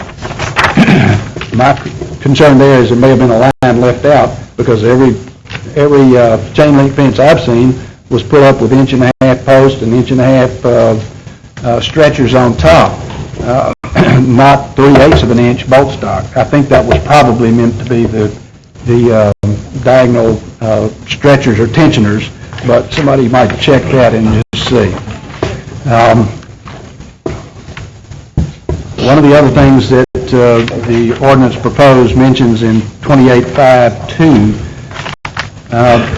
My concern there is there may have been a line left out, because every chain link fence I've seen was put up with 1.5-inch posts and 1.5-inch stretchers on top, not 3/8 of an inch bolt stock. I think that was probably meant to be the diagonal stretchers or tensioners, but somebody might check that and just see. One of the other things that the ordinance proposed mentions in 28.5.2,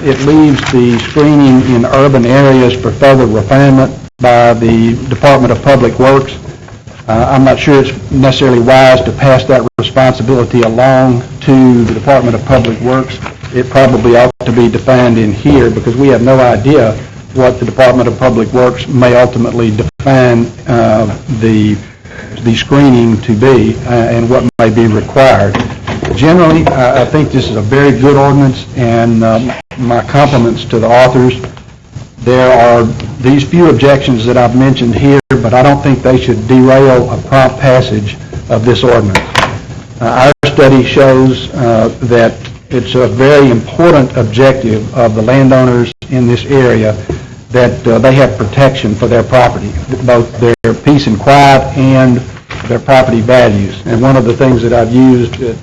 it leaves the screening in urban areas for further refinement by the Department of Public Works. I'm not sure it's necessarily wise to pass that responsibility along to the Department of Public Works. It probably ought to be defined in here, because we have no idea what the Department of Public Works may ultimately define the screening to be and what may be required. Generally, I think this is a very good ordinance, and my compliments to the authors. There are these few objections that I've mentioned here, but I don't think they should derail a prompt passage of this ordinance. Our study shows that it's a very important objective of the landowners in this area that they have protection for their property, both their peace and quiet and their property values. And one of the things that I've used at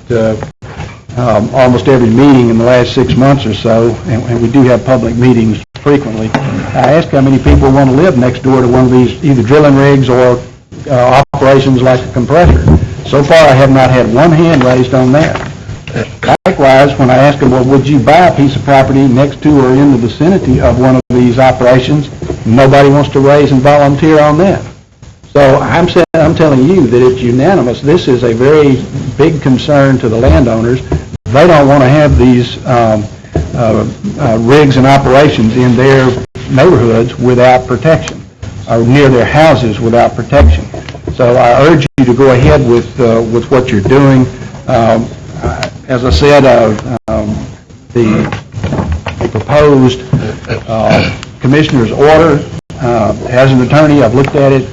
almost every meeting in the last 6 months or so, and we do have public meetings frequently, I ask how many people want to live next door to one of these either drilling rigs or operations like a compressor. So far, I have not had one hand raised on that. Likewise, when I ask them, well, would you buy a piece of property next to or in the vicinity of one of these operations, nobody wants to raise and volunteer on that. So I'm telling you that it's unanimous. This is a very big concern to the landowners. They don't want to have these rigs and operations in their neighborhoods without protection, or near their houses without protection. So I urge you to go ahead with what you're doing. As I said, the proposed commissioner's order, as an attorney, I've looked at it.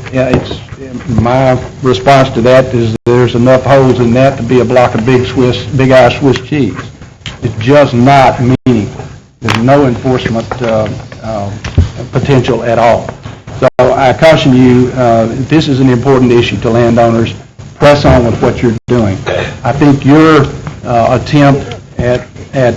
My response to that is there's enough holes in that to be a block of big eye Swiss cheese. It's just not meaningful. There's no enforcement potential at all. So I caution you, this is an important issue to landowners. Press on with what you're doing. I think your attempt at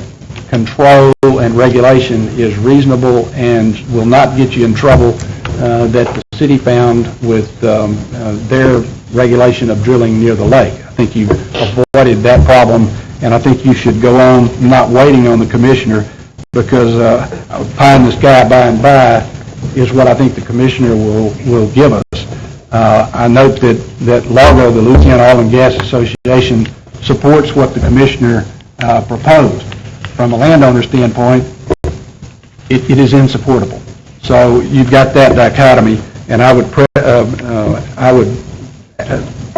control and regulation is reasonable and will not get you in trouble that the city found with their regulation of drilling near the lake. I think you avoided that problem, and I think you should go on not waiting on the commissioner, because pie in the sky by and by is what I think the commissioner will give us. I note that LARGO, the Louisiana Oil and Gas Association, supports what the commissioner proposed. From a landowner standpoint, it is insupportable. So you've got that dichotomy, and I would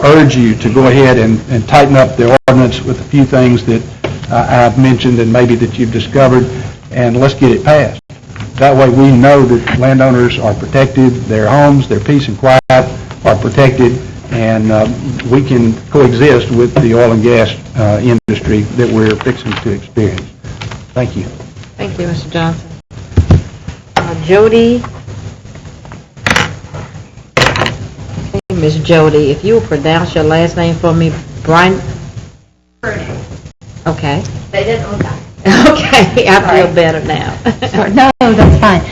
urge you to go ahead and tighten up the ordinance with a few things that I've mentioned and maybe that you've discovered, and let's get it passed. That way we know that landowners are protected, their homes, their peace and quiet are protected, and we can coexist with the oil and gas industry that we're fixing to experience. Thank you. Thank you, Mr. Johnson. Jody. Okay, Ms. Jody, if you will pronounce your last name for me, Brian. Okay. They didn't look at it. Okay, I feel better now. No, that's fine.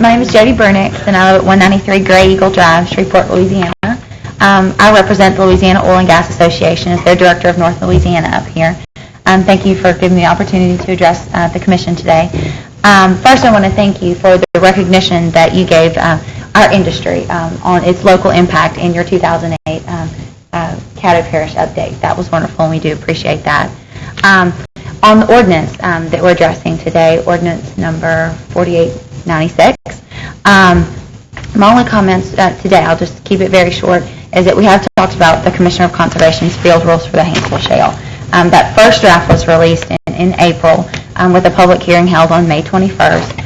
My name is Jody Burnix, and I live at 193 Gray Eagle Drive, Shreveport, Louisiana. I represent the Louisiana Oil and Gas Association as their Director of North Louisiana up here. Thank you for giving me the opportunity to address the Commission today. First, I want to thank you for the recognition that you gave our industry on its local impact in your 2008 Caddo Parish update. That was wonderful, and we do appreciate that. On the ordinance that we're addressing today, ordinance number 4896, my only comments today, I'll just keep it very short, is that we have talked about the Commissioner of Conservation's field rules for the Haynesville Shale. That first draft was released in April with a public hearing held on May 21st.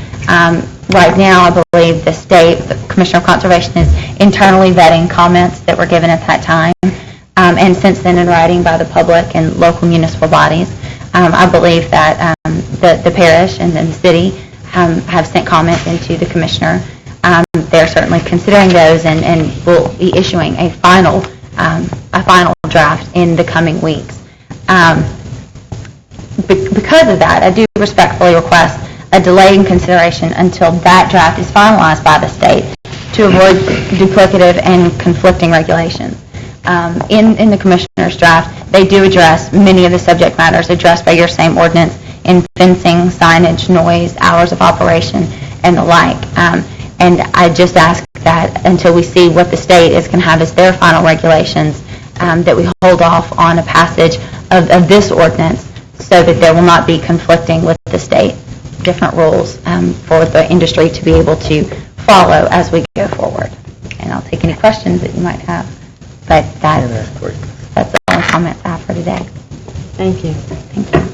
Right now, I believe the state, the Commissioner of Conservation, is internally vetting comments that were given at that time, and since then in writing by the public and local municipal bodies. I believe that the parish and the city have sent comments into the Commissioner. They're certainly considering those and will be issuing a final draft in the coming weeks. Because of that, I do respectfully request a delay in consideration until that draft is finalized by the state to avoid duplicative and conflicting regulations. In the Commissioner's draft, they do address many of the subject matters addressed by your same ordinance in fencing, signage, noise, hours of operation, and the like. And I just ask that until we see what the state is going to have as their final regulations, that we hold off on a passage of this ordinance so that there will not be conflicting with the state different rules for the industry to be able to follow as we go forward. And I'll take any questions that you might have. But that's the only comments I have for today. Thank you. Thank you.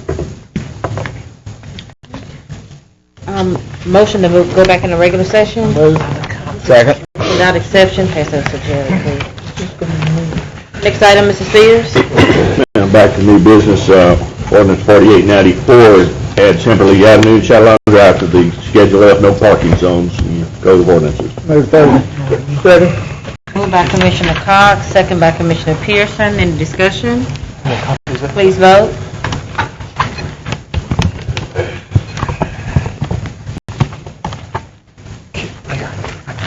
Motion to go back into regular session? Second. Without exception, pass that to Jerry, please. Next item, Mrs. Sears. Now back to new business, ordinance 4894, add Timberlake Avenue, Chatelaine Drive to the Schedule F, no parking zones, and go to ordinances. Move forward. Second. Moved by Commissioner Cox, second by Commissioner Pearson. Any discussion? Please vote.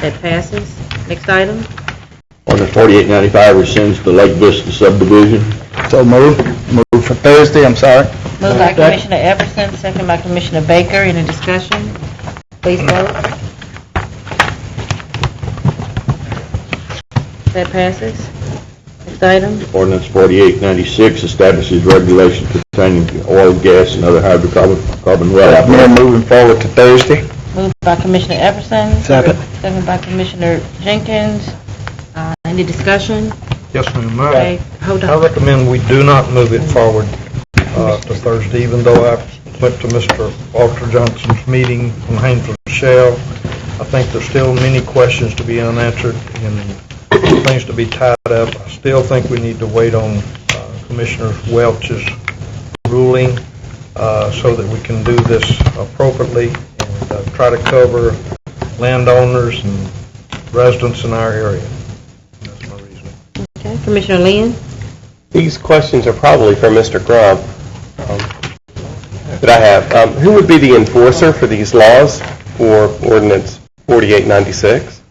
That passes. Next item. Ordinance 4895 rescinds the Lake Vista subdivision. So move for Thursday, I'm sorry. Moved by Commissioner Everson, second by Commissioner Baker. Any discussion? Please vote. That passes. Next item. Ordinance 4896 establishes regulations pertaining to oil, gas, and other hydrocarbon wells. We're moving forward to Thursday. Moved by Commissioner Everson. Second. Second by Commissioner Jenkins. Any discussion? Yes, ma'am. Okay, hold I on. recommend we do not move it forward to Thursday, even though I went to Mr. Walter Johnson's meeting in Haynesville Shale. I think there's still many questions to be unanswered and things to be tied up. I still think we need to wait on Commissioner Welch's ruling so that we can do this appropriately and try to cover landowners and residents in our area. That's my reasoning. Okay, Commissioner Lynn? These questions are probably for Mr. Grubb that I have. Who would be the enforcer for these laws for ordinance 4896?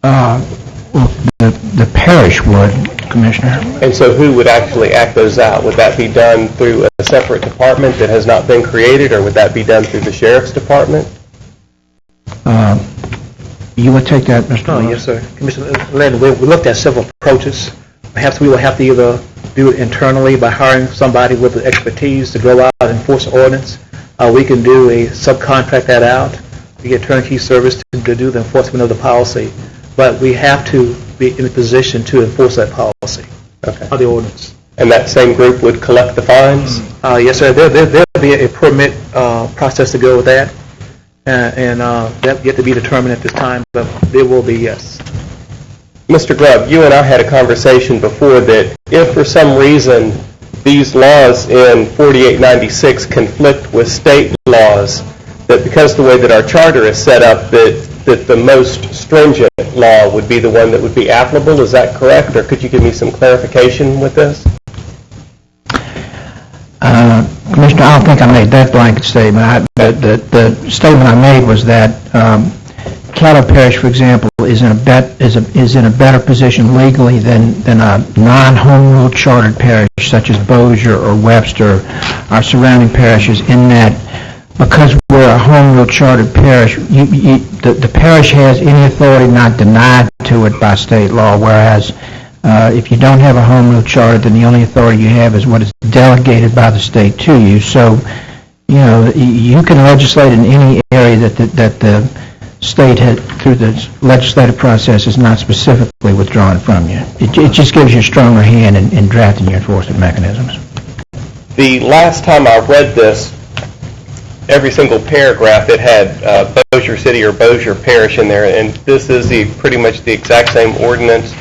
Well, the parish would, Commissioner. And so who would actually act those out? Would that be done through a separate department that has not been created, or would that be done through the sheriff's department? You would take that, Mr. Oh, Lewis? yes, sir. Commissioner Lynn, we looked at several approaches. Perhaps we will have to either do it internally by hiring somebody with the expertise to go out and enforce the ordinance. We can do a subcontract that out. We get turnkey service to do the enforcement of the policy. But we have to be in a position to enforce that policy of the ordinance. And that same group would collect the fines? Yes, sir. There'll be a permit process to go with that. And that yet to be determined at this time, but there will be, yes. Mr. Grubb, you and I had a conversation before that if for some reason these laws in 4896 conflict with state laws, that because the way that our charter is set up, that the most stringent law would be the one that would be applicable. Is that correct, or could you give me some clarification with this? Commissioner, I don't think I made that blanket statement. The statement I made was that Caddo Parish, for example, is in a better position legally than a non-home rule chartered parish such as Bossier or Webster, our surrounding parishes, in that because we're a home rule chartered parish, the parish has any authority not denied to it by state law, whereas if you don't have a home rule charter, then the only authority you have is what is delegated by the state to you. So, you know, you can legislate in any area that the state had, through the legislative process, is not specifically withdrawn from you. It just gives you a stronger hand in drafting your enforcement mechanisms. The last time I read this, every single paragraph, it had Bossier City or Bossier Parish in there, and this is pretty much the exact same ordinance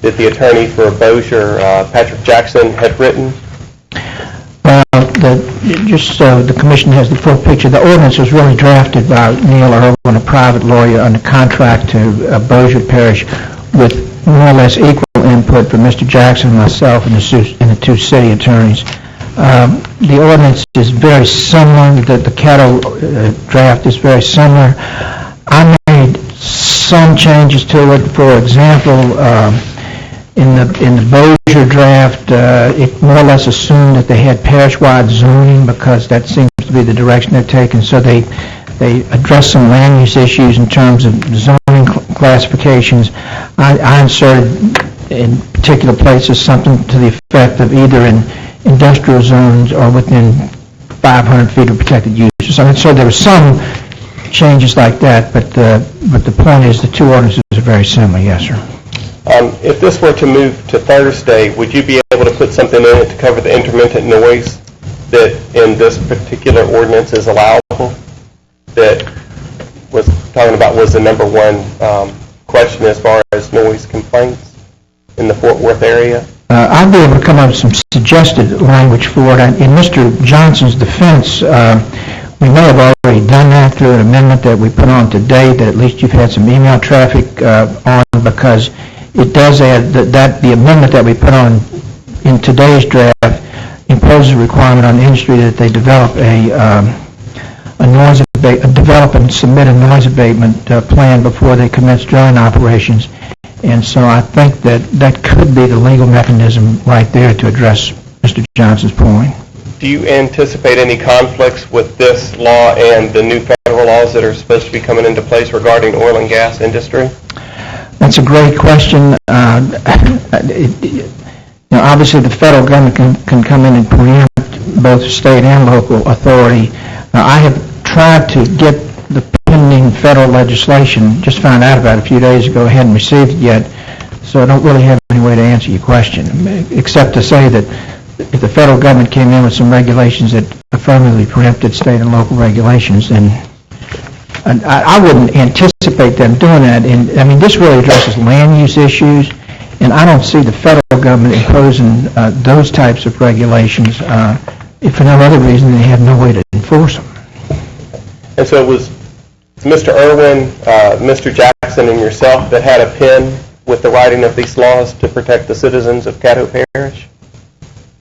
that the attorney for Bossier, Patrick Jackson, had written. Just so the commission has the full picture, the ordinance was really drafted by Neil Irwin, a private lawyer, under contract to Bossier Parish, with more or less equal input from Mr. Jackson and myself and the two city attorneys. The ordinance is very similar. The Caddo draft is very similar. I made some changes to it. For example, in the Bossier draft, it more or less assumed that they had parish-wide zoning because that seems to be the direction they're taking. So they addressed some land use issues in terms of zoning classifications. I inserted in particular places something to the effect of either in industrial zones or within 500 feet of protected uses. I mean, so there were some changes like that, but the point is the two ordinances are very similar. Yes, sir. If this were to move to Thursday, would you be able to put something in it to cover the intermittent noise that in this particular ordinance is allowable? That was talking about was the number one question as far as noise complaints in the Fort Worth area? I'll be able to come up with some suggested language for it. In Mr. Johnson's defense, we may have already done that through an amendment that we put on today, that at least you've had some email traffic on, because it does add that the amendment that we put on in today's draft imposes a requirement on the industry that they develop develop and submit a noise abatement plan before they commence drilling operations. And so I think that could be the legal mechanism right there to address Mr. Johnson's point. Do you anticipate any conflicts with this law and the new federal laws that are supposed to be coming into place regarding oil and gas industry? That's a great question. Obviously, the federal government can come in and preempt both state and local authority. Now, I have tried to get the pending federal legislation, just found out about it a few days ago, hadn't received it yet, so I don't really have any way to answer your question, except to say that if the federal government came in with some regulations that affirmatively preempted state and local regulations, then I wouldn't anticipate them doing that. And I mean, this really addresses land use issues, and I don't see the federal government imposing those types of regulations if for no other reason they have no way to enforce them. And so it was Mr. Irwin, Mr. Jackson, and yourself that had a pen with the writing of these laws to protect the citizens of Caddo Parish?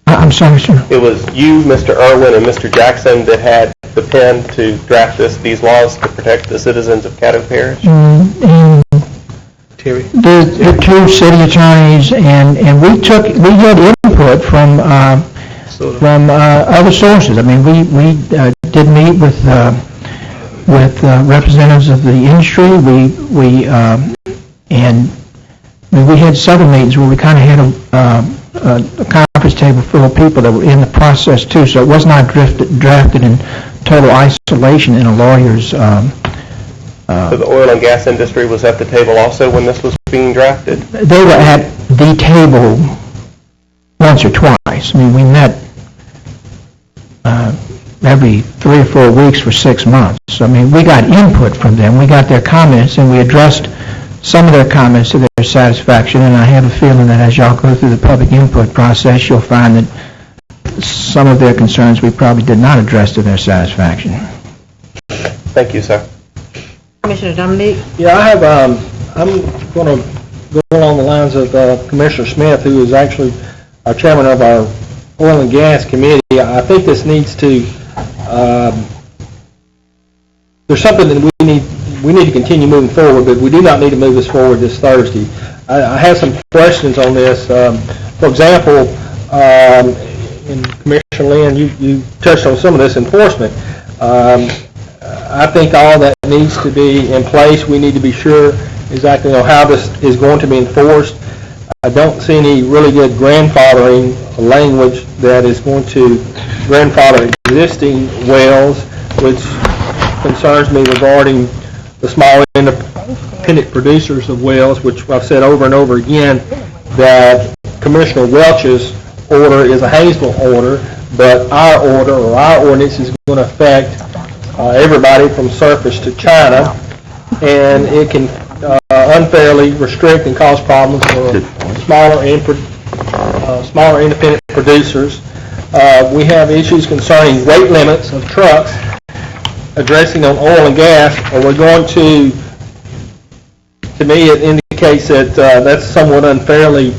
I'm sorry, sir. It was you, Mr. Irwin, and Mr. Jackson that had the pen to draft these laws to protect the citizens of Caddo Parish? Terry? The two city attorneys, and we had input from other sources. I mean, we did meet with representatives of the industry. We had several meetings where we kind of had a conference table full of people that were in the process too, so it was not drafted in total isolation in a lawyer's... So the oil and gas industry was at the table also when this was being drafted? They were at the table once or twice. I mean, we met every 3 or 4 weeks for 6 months. I mean, we got input from them. We got their comments, and we addressed some of their comments to their satisfaction, and I have a feeling that as y'all go through the public input process, you'll find that some of their concerns we probably did not address to their satisfaction. Thank you, sir. Commissioner Dominique? Yeah, I have, I'm going to go along the lines of Commissioner Smith, who is actually our chairman of our Oil and Gas Committee. I think this needs to, there's something that we need to continue moving forward, but we do not need to move this forward this Thursday. I have some questions on this. For example, and Commissioner Lynn, you touched on some of this enforcement. I think all that needs to be in place. We need to be sure exactly how this is going to be enforced. I don't see any really good grandfathering language that is going to grandfather existing wells, which concerns me regarding the small independent producers of wells, which I've said over and over again, that Commissioner Welch's order is a Haynesville order, but our order or our ordinance is going to affect everybody from surface to China, and it can unfairly restrict and cause problems for smaller independent producers. We have issues concerning weight limits of trucks addressing on oil and gas, or we're going to me it indicates that that's somewhat unfairly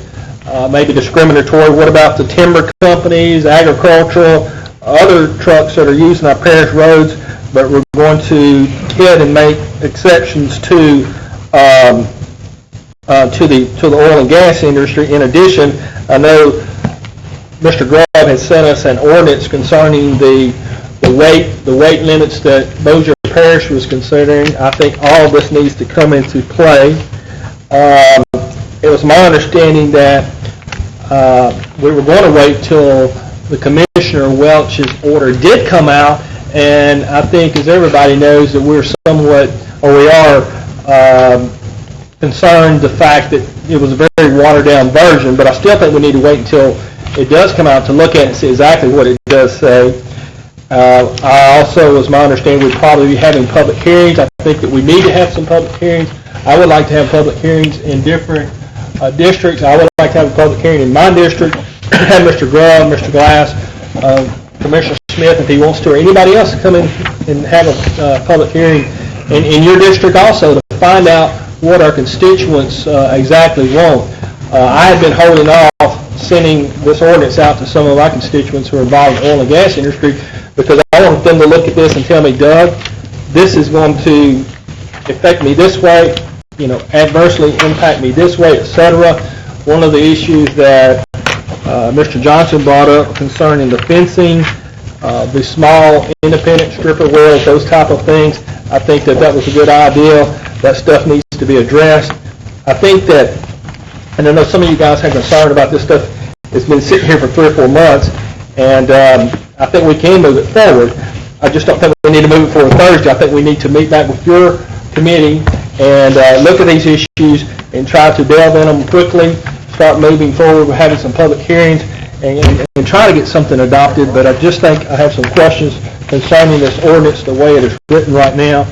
maybe discriminatory. What about the timber companies, agricultural, other trucks that are using our parish roads, but we're going to hit and make exceptions to the oil and gas industry. In addition, I know Mr. Grubb has sent us an ordinance concerning the weight limits that Bossier Parish was considering. I think all of this needs to come into play. It was my understanding that we were going to wait till the Commissioner Welch's order did come out, and I think, as everybody knows, that we are concerned the fact that it was a very watered-down version, but I still think we need to wait until it does come out to look at it and see exactly what it does say. I also, as my understanding, we'd probably be having public hearings. I think that we need to have some public hearings. I would like to have public hearings in different districts. I would like to have a public hearing in my district, have Mr. Grubb, Mr. Glass, Commissioner Smith, if he wants to, or anybody else to come in and have a public hearing in your district also, to find out what our constituents exactly want. I had been holding off sending this ordinance out to some of my constituents who are involved in the oil and gas industry, because I want them to look at this and tell me, Doug, this is going to affect me this way, adversely impact me this way, etc. One of the issues that Mr. Johnson brought up concerning the fencing, the small independent stripper wells, those type of things, I think that was a good idea. That stuff needs to be addressed. I think that, and I know some of you guys have concern about this stuff. It's been sitting here for 3 or 4 months, and I think we can move it forward. I just don't think we need to move it forward Thursday. I think we need to meet back with your committee and look at these issues and try to delve in them quickly, start moving forward. We're having some public hearings and try to get something adopted, but I just think I have some questions concerning this ordinance, the way it is written right now,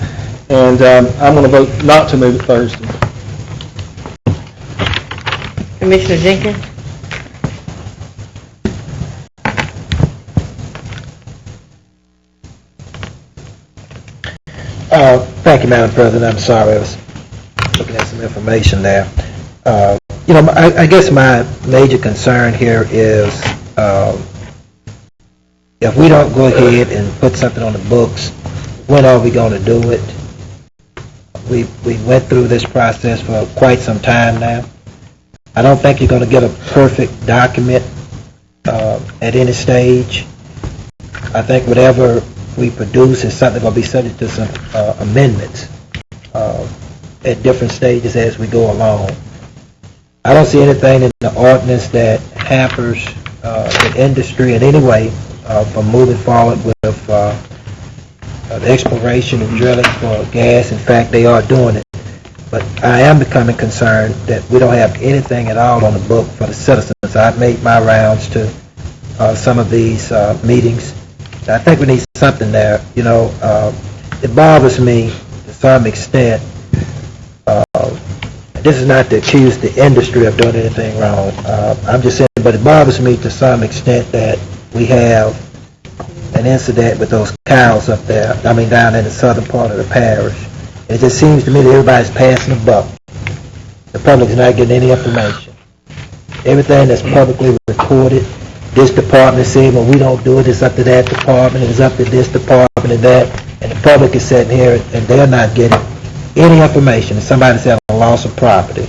and I'm going to vote not to move it Thursday. Commissioner Jenkins? Thank you, Madam President. I'm sorry, I was looking at some information there. I guess my major concern here is if we don't go ahead and put something on the books, when are we going to do it? We went through this process for quite some time now. I don't think you're going to get a perfect document at any stage. I think whatever we produce is something going to be subject to some amendments at different stages as we go along. I don't see anything in the ordinance that hampers the industry in any way from moving forward with the exploration and drilling for gas. In fact, they are doing it. But I am becoming concerned that we don't have anything at all on the book for the citizens. I've made my rounds to some of these meetings. I think we need something there. It bothers me to some extent. This is not to accuse the industry of doing anything wrong. I'm just saying, but it bothers me to some extent that we have an incident with those cows up there, down in the southern part of the parish. It just seems to me that everybody's passing a buck. The public is not getting any information. Everything that's publicly recorded, this department saying, well, we don't do it, it's up to that department, it's up to this department and that, and the public is sitting here and they're not getting any information. And somebody said a loss of property.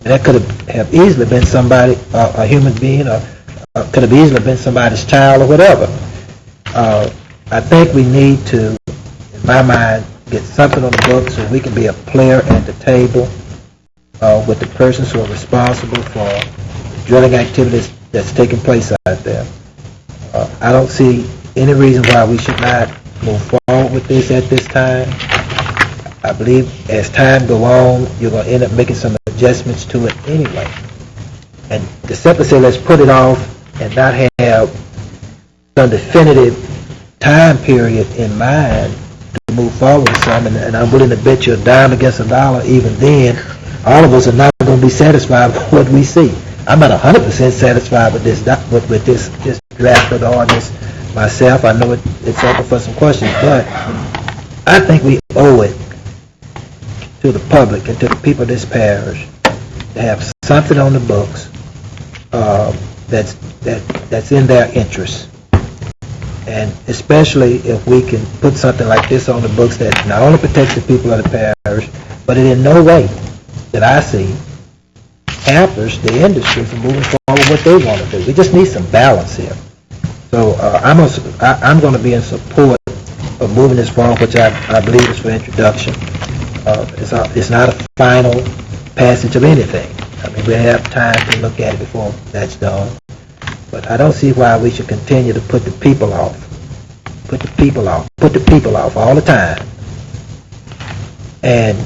And that could have easily been somebody, a human being, or could have easily been somebody's child or whatever. I think we need to, in my mind, get something on the books so we can be a player at the table with the persons who are responsible for the drilling activities that's taking place out there. I don't see any reason why we should not move forward with this at this time. I believe as time go on, you're going to end up making some adjustments to it anyway. And to simply say, let's put it off and not have some definitive time period in mind to move forward with something, and I'm willing to bet you a dime against a dollar, even then, all of us are not going to be satisfied with what we see. I'm not 100% satisfied with this this draft of the ordinance myself. I know it's open for some questions, but I think we owe it to the public and to the people of this parish to have something on the books that's in their interest. And especially if we can put something like this on the books that not only protects the people of the parish, but it in no way that I see hampers the industry from moving forward what they want to do. We just need some balance here. So I'm going to be in support of moving this forward, which I believe is for introduction. It's not a final passage of anything. I mean, we have time to look at it before that's done. But I don't see why we should continue to put the people off. Put the people off all the time. And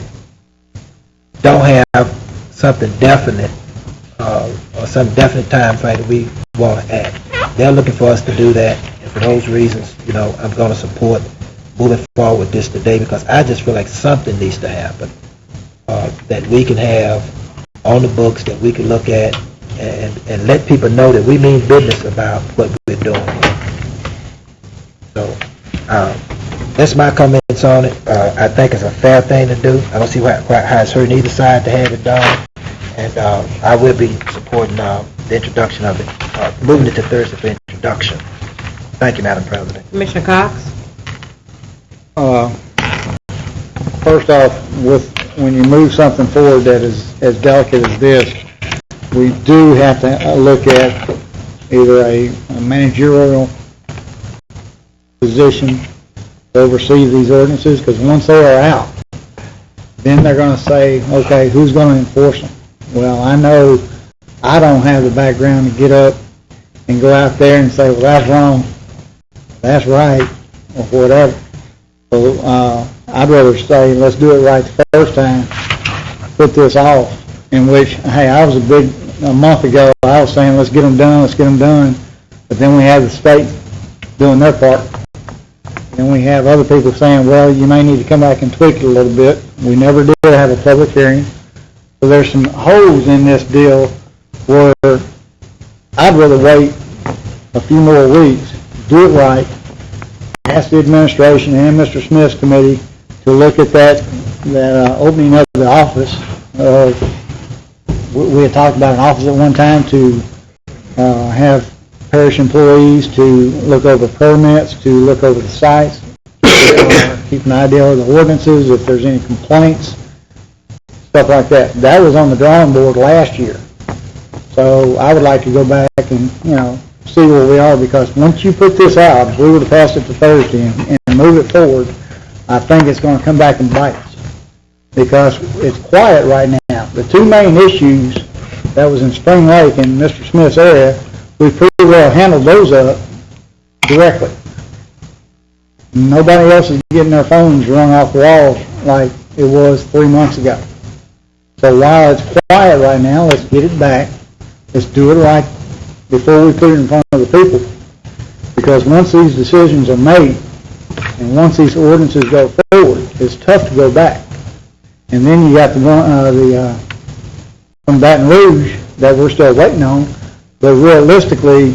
don't have something definite or some definite time frame that we want to act. They're looking for us to do that. And for those reasons, I'm going to support moving forward with this today, because I just feel like something needs to happen that we can have on the books that we can look at and let people know that we mean business about what we're doing. So that's my comments on it. I think it's a fair thing to do. I don't see how it's hurting either side to have it done. And I will be supporting the introduction of it, moving it to Thursday for introduction. Thank you, Madam President. Commissioner Cox? First off, when you move something forward that is as delicate as this, we do have to look at either a managerial position to oversee these ordinances, because once they are out, then they're going to say, okay, who's going to enforce them? Well, I know I don't have the background to get up and go out there and say, well, that's wrong, that's right, or whatever. So I'd rather say, let's do it right the first time, put this off, in which, hey, a month ago, I was saying, let's get them done, but then we have the state doing their part, and we have other people saying, well, you may need to come back and tweak it a little bit. We never did have a public hearing, so there's some holes in this deal where I'd rather wait a few more weeks, do it right, ask the administration and Mr. Smith's committee to look at that opening of the office. We had talked about an office at one time to have parish employees to look over permits, to look over the sites, keep an idea of the ordinances, if there's any complaints, stuff like that. That was on the drawing board last year. So I would like to go back and, see where we are, because once you put this out, if we were to pass it to Thursday and move it forward, I think it's going to come back and bite us, because it's quiet right now. The two main issues that was in Spring Lake and Mr. Smith's area, we pretty well handled those up directly. Nobody else is getting their phones rung off the walls like it was 3 months ago. So while it's quiet right now, let's get it back. Let's do it right before we put it in front of the people. Because once these decisions are made, and once these ordinances go forward, it's tough to go back. And then you got the from Baton Rouge that we're still waiting on. But realistically,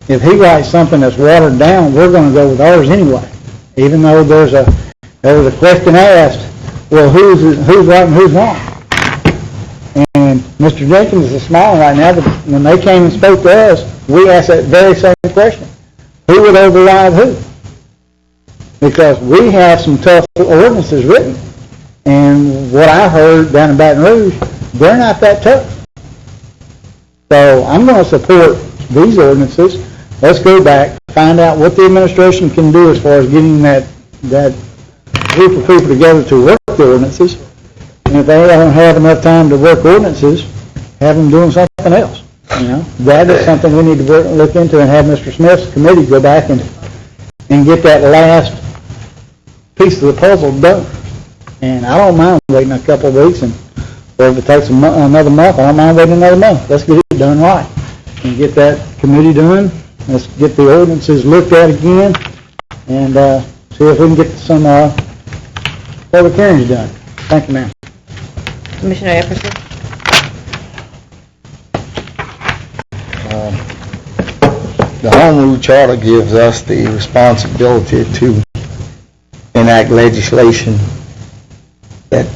if he writes something that's watered down, we're going to go with ours anyway. Even though there was a question asked, well, who's right and who's wrong? And Mr. Jenkins is smiling right now, but when they came and spoke to us, we asked that very same question. Who would override who? Because we have some tough ordinances written. And what I heard down in Baton Rouge, they're not that tough. So I'm going to support these ordinances. Let's go back, find out what the administration can do as far as getting that group of people together to work the ordinances. And if they don't have enough time to work ordinances, have them doing something else, you know? That is something we need to look into and have Mr. Smith's committee go back and get that last piece of the puzzle done. And I don't mind waiting a couple of weeks, or if it takes another month, I don't mind waiting another month. Let's get it done right and get that committee done. Let's get the ordinances looked at again and see if we can get some public hearings done. Thank you, ma'am. Commissioner Epperson? The Home Rule Charter gives us the responsibility to enact legislation that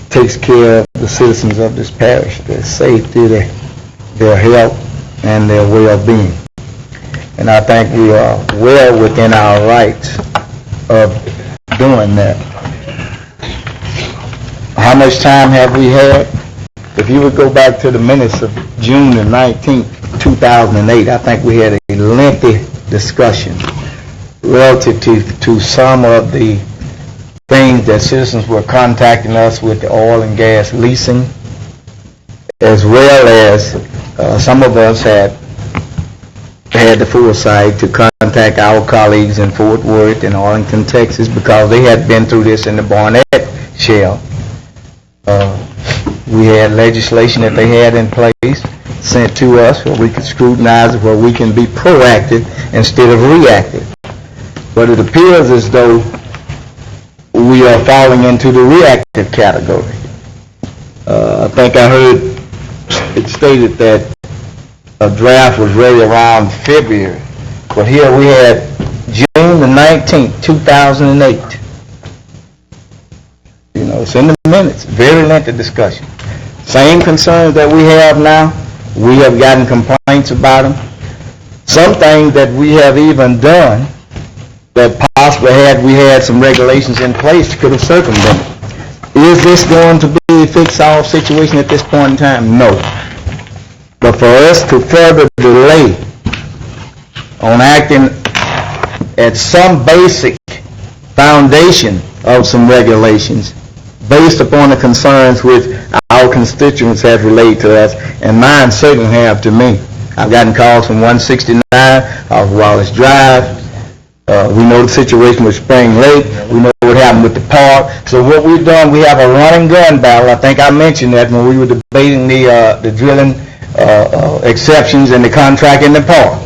takes care of the citizens of this parish, their safety, their health, and their well-being. And I think we are well within our rights of doing that. How much time have we had? If you would go back to the minutes of June the 19th, 2008, I think we had a lengthy discussion relative to some of the things that citizens were contacting us with the oil and gas leasing, as well as some of us had the foresight to contact our colleagues in Fort Worth and Arlington, Texas, because they had been through this in the Barnett Shale. We had legislation that they had in place sent to us where we could scrutinize it, where we can be proactive instead of reactive. But it appears as though we are falling into the reactive category. I think I heard it stated that a draft was ready around February, but here we had June the 19th, 2008. You know, it's in the minutes, very lengthy discussion. Same concerns that we have now, we have gotten complaints about them. Some things that we have even done that possibly had we had some regulations in place could have circumvented. Is this going to be a fix-all situation at this point in time? No. But for us to further delay on acting at some basic foundation of some regulations based upon the concerns which our constituents have relayed to us, and mine certainly have to me. I've gotten calls from 169 off Wallace Drive. We know the situation with Spring Lake. We know what happened with the park. So what we've done, we have a running gun battle. I think I mentioned that when we were debating the drilling exceptions and the contract in the park.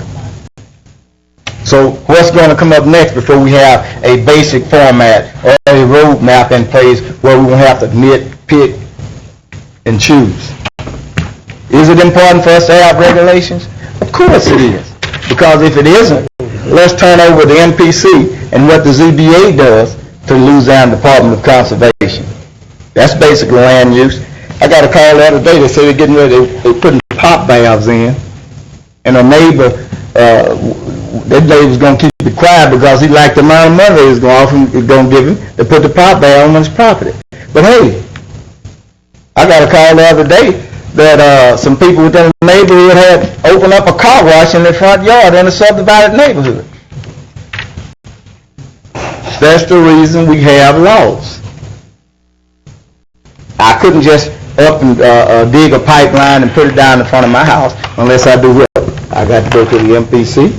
So what's going to come up next before we have a basic format or a roadmap in place where we won't have to pick and choose? Is it important for us to have regulations? Of course it is. Because if it isn't, let's turn over the MPC and what the ZBA does to the Louisiana Department of Conservation. That's basically land use. I got a call the other day. They said they're getting ready, they're putting pop valves in, and a neighbor, that lady was going to keep it quiet because he liked the amount of money they was going to give him to put the pop valve on his property. But hey, I got a call the other day that some people within the neighborhood had opened up a car wash in their front yard in a subdivided neighborhood. That's the reason we have laws. I couldn't just up and dig a pipeline and put it down in front of my house unless I do what? I got to go to the MPC.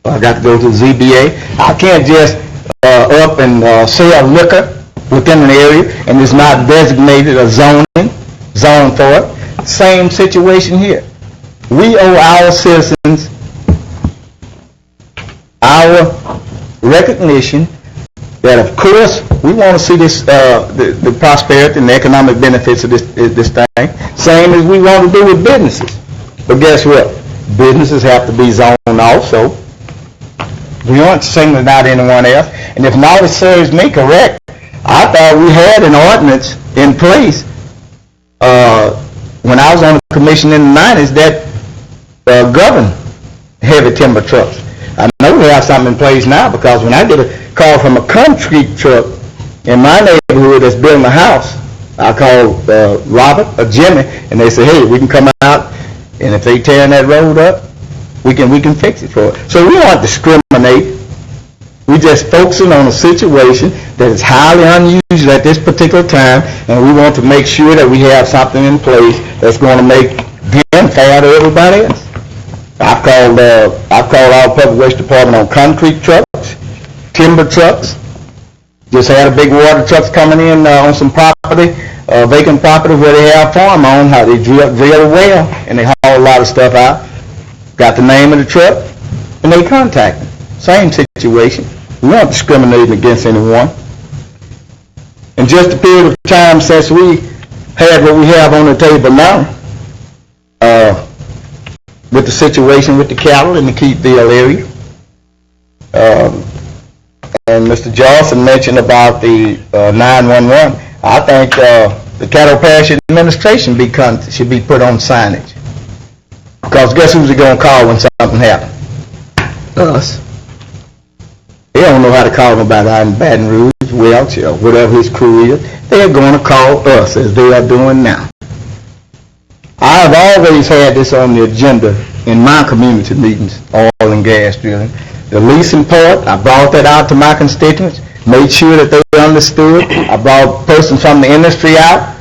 I got to go to the ZBA. I can't just up and sell liquor within an area and it's not designated a zone for it. Same situation here. We owe our citizens our recognition that, of course, we want to see this the prosperity and the economic benefits of this thing, same as we want to do with businesses. But guess what? Businesses have to be zoned also. We aren't singling out anyone else. And if knowledge serves me correct, I thought we had an ordinance in place when I was on the commission in the 90s that governed heavy timber trucks. I know we have something in place now because when I get a call from a concrete truck in my neighborhood that's building a house, I call Robert or Jimmy and they say, hey, we can come out, and if they tearing that road up, we can fix it for it. So we don't discriminate. We just focusing on a situation that is highly unusual at this particular time, and we want to make sure that we have something in place that's going to make them fair to everybody else. I've called our public works department on concrete trucks, timber trucks. Just had a big water trucks coming in on some property, vacant property where they have farm on, how they drill a well, and they haul a lot of stuff out. Got the name of the truck, and they contact them. Same situation. We aren't discriminating against anyone. In just a period of time since we had what we have on the table now, with the situation with the cattle in the Keithville area, and Mr. Johnson mentioned about the 911, I think the Caddo Parish administration should be put on signage. Because guess who's going to call when something happens? Us. They don't know how to call him about out in Baton Rouge, Welch, or whatever his crew is. They're going to call us as they are doing now. I've always had this on the agenda in my community meetings, oil and gas drilling. The leasing part, I brought that out to my constituents, made sure that they understood. I brought persons from the industry out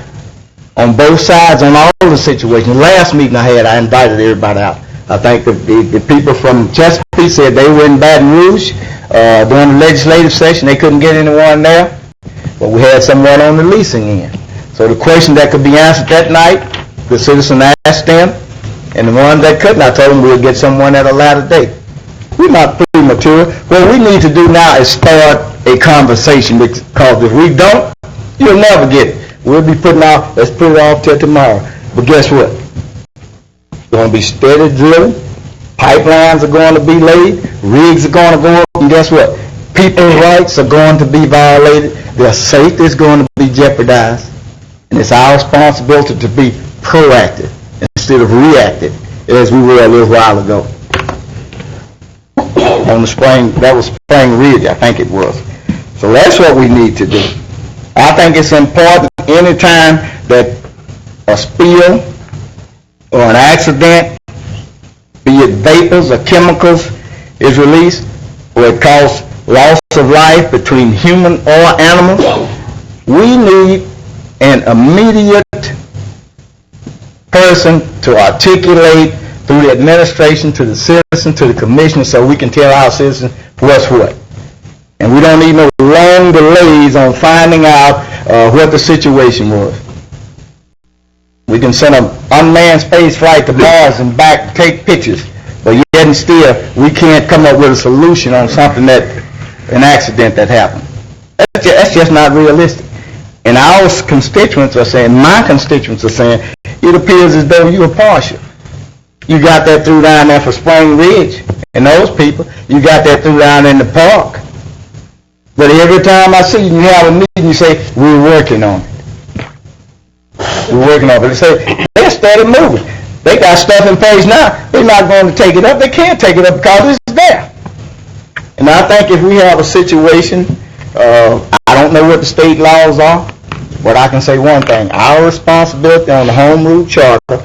on both sides on all the situations. Last meeting I had, I invited everybody out. I think the people from Chesapeake said they were in Baton Rouge during the legislative session. They couldn't get anyone there, but we had someone on the leasing end. So the question that could be answered that night, the citizen asked them, and the ones that couldn't, I told them we'll get someone at a later date. We're not premature. What we need to do now is start a conversation, because if we don't, you'll never get it. We'll be putting out, let's put it off till tomorrow. But guess what? It's going to be steady drilling. Pipelines are going to be laid. Rigs are going to go up. And guess what? People's rights are going to be violated. Their safety is going to be jeopardized. And it's our responsibility to be proactive instead of reactive, as we were a little while ago. On the spring, that was Spring Ridge, I think it was. So that's what we need to do. I think it's important anytime that a spill or an accident, be it vapors or chemicals, is released, where it causes loss of life between human or animals, we need an immediate person to articulate through the administration to the citizen, to the commissioner, so we can tell our citizens what's what. And we don't need no long delays on finding out what the situation was. We can send an unmanned space flight to Mars and back to take pictures, but yet and still we can't come up with a solution on something an accident that happened. That's just not realistic. And our constituents are saying, my constituents are saying, it appears as though you are partial. You got that through down there for Spring Ridge, and those people, you got that through down in the park. But every time I see you have a meeting, you say, we're working on it. We're working on it. They say, they're steady moving. They got stuff in place now. They're not going to take it up. They can't take it up because it's there. And I think if we have a situation, I don't know what the state laws are, but I can say one thing. Our responsibility on the Home Rule Charter,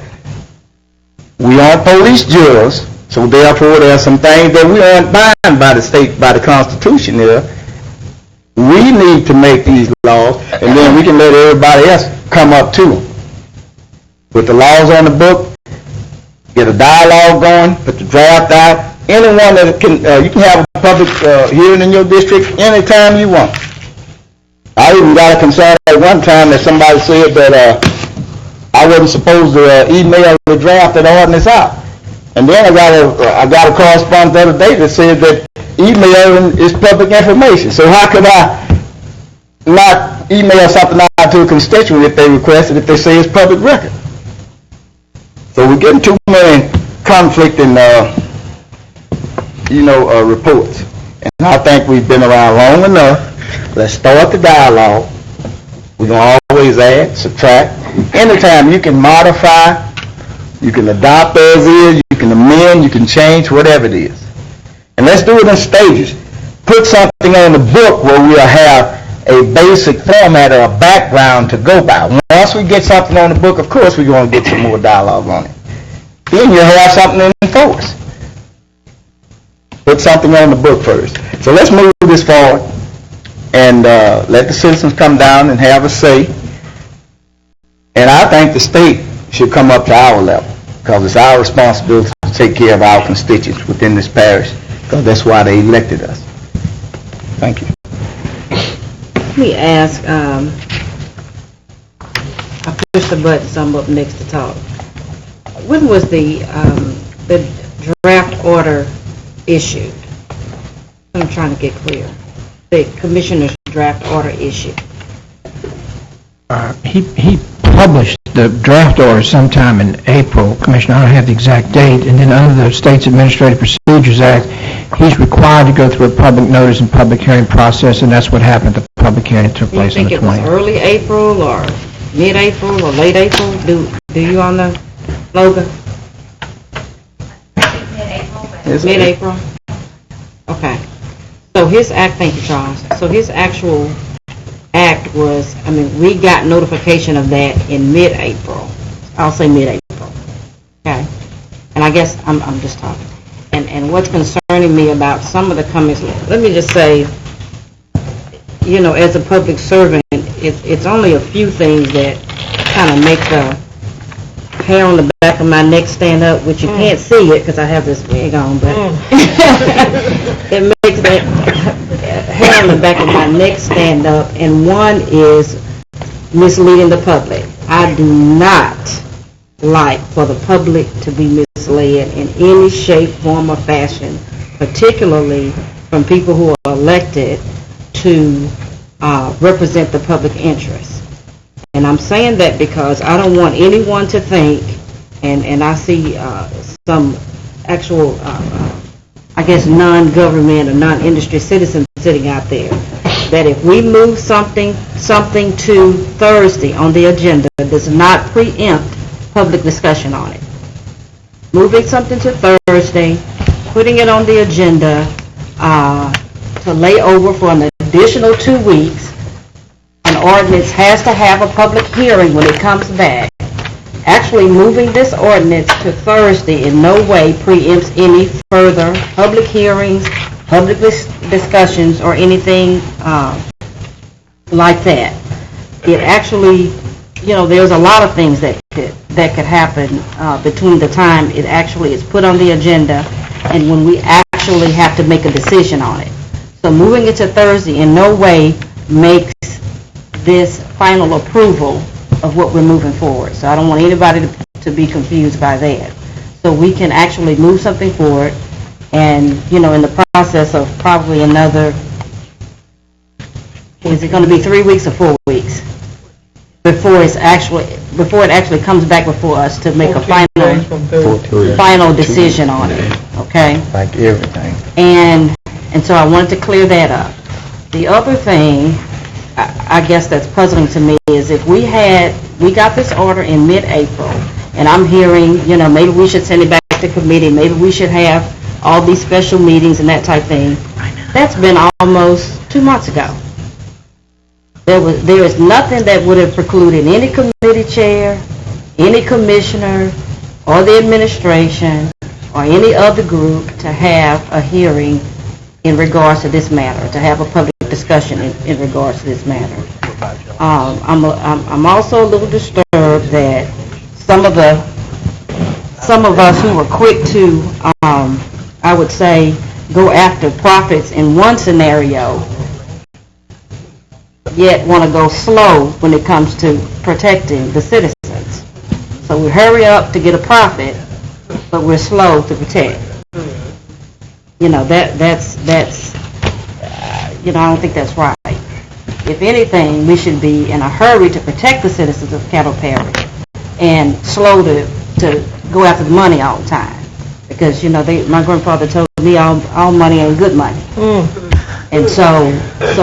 we aren't police jurors, so therefore there are some things that we aren't bound by the state, by the Constitution there. We need to make these laws, and then we can let everybody else come up to them. With the laws on the book, get a dialogue going, put the draft out. Anyone that can, you can have a public hearing in your district anytime you want. I even got a concern at one time that somebody said that I wasn't supposed to email the draft of the ordinance out. And then I got a correspondence the other day that said that emailing is public information. So how could I not email something out to a constituent if they request it, if they say it's public record? So we're getting too many conflicting, reports. And I think we've been around long enough. Let's start the dialogue. We're going to always add, subtract. Anytime you can modify, you can adopt as is, you can amend, you can change, whatever it is. And let's do it in stages. Put something on the book where we'll have a basic format or a background to go by. Once we get something on the book, of course we're going to get some more dialogue on it. Then you'll have something to enforce. put something on the book first. So let's move this forward and let the citizens come down and have a say. And I think the state should come up to our level, because it's our responsibility to take care of our constituents within this parish, because that's why they elected us. Thank you. Let me ask, I pushed the button, so I'm up next to talk. When was the draft order issued? I'm trying to get clear. The commissioner's draft order issued. He published the draft order sometime in April, Commissioner, I don't have the exact date, and then under the State's Administrative Procedures Act, he's required to go through a public notice and public hearing process, and that's what happened at the public hearing that took place on the 20th. Do you think it was early April or mid-April or late April? Do you on the Logan? Mid-April? Okay. So his act, thank you, Charles. So his actual act was, we got notification of that in mid-April. I'll say mid-April. Okay? And I guess I'm just talking. And what's concerning me about some of the comments, let me just say, as a public servant, it's only a few things that kind of make the hair on the back of my neck stand up, which you can't see it because I have this wig on, but it makes that hair on the back of my neck stand up, and one is misleading the public. I do not like for the public to be misled in any shape, form, or fashion, particularly from people who are elected to represent the public interest. And I'm saying that because I don't want anyone to think, and I see some actual, non-government or non-industry citizens sitting out there, that if we move something to Thursday on the agenda does not preempt public discussion on it. Moving something to Thursday, putting it on the agenda to lay over for an additional 2 weeks. An ordinance has to have a public hearing when it comes back. Actually, moving this ordinance to Thursday in no way preempts any further public hearings, public discussions, or anything like that. It actually, there's a lot of things that could happen between the time it actually is put on the agenda and when we actually have to make a decision on it. So moving it to Thursday in no way makes this final approval of what we're moving forward. So I don't want anybody to be confused by that. So we can actually move something forward, and, in the process of probably another, is it going to be 3 weeks or 4 weeks before it actually comes back before us to make a final decision on it, okay? Like everything. And so I wanted to clear that up. The other thing, I guess that's puzzling to me is if we got this order in mid-April, and I'm hearing, maybe we should send it back to committee, maybe we should have all these special meetings and that type thing. That's been almost 2 months ago. There is nothing that would have precluded any committee chair, any commissioner, or the administration, or any other group to have a hearing in regards to this matter, to have a public discussion in regards to this matter. I'm also a little disturbed that some of us who were quick to, I would say, go after profits in one scenario, yet want to go slow when it comes to protecting the citizens. So we hurry up to get a profit, but we're slow to protect. That's I don't think that's right. If anything, we should be in a hurry to protect the citizens of Caddo Parish and slow to go after the money all the time. Because, my grandfather told me all money ain't good money. And so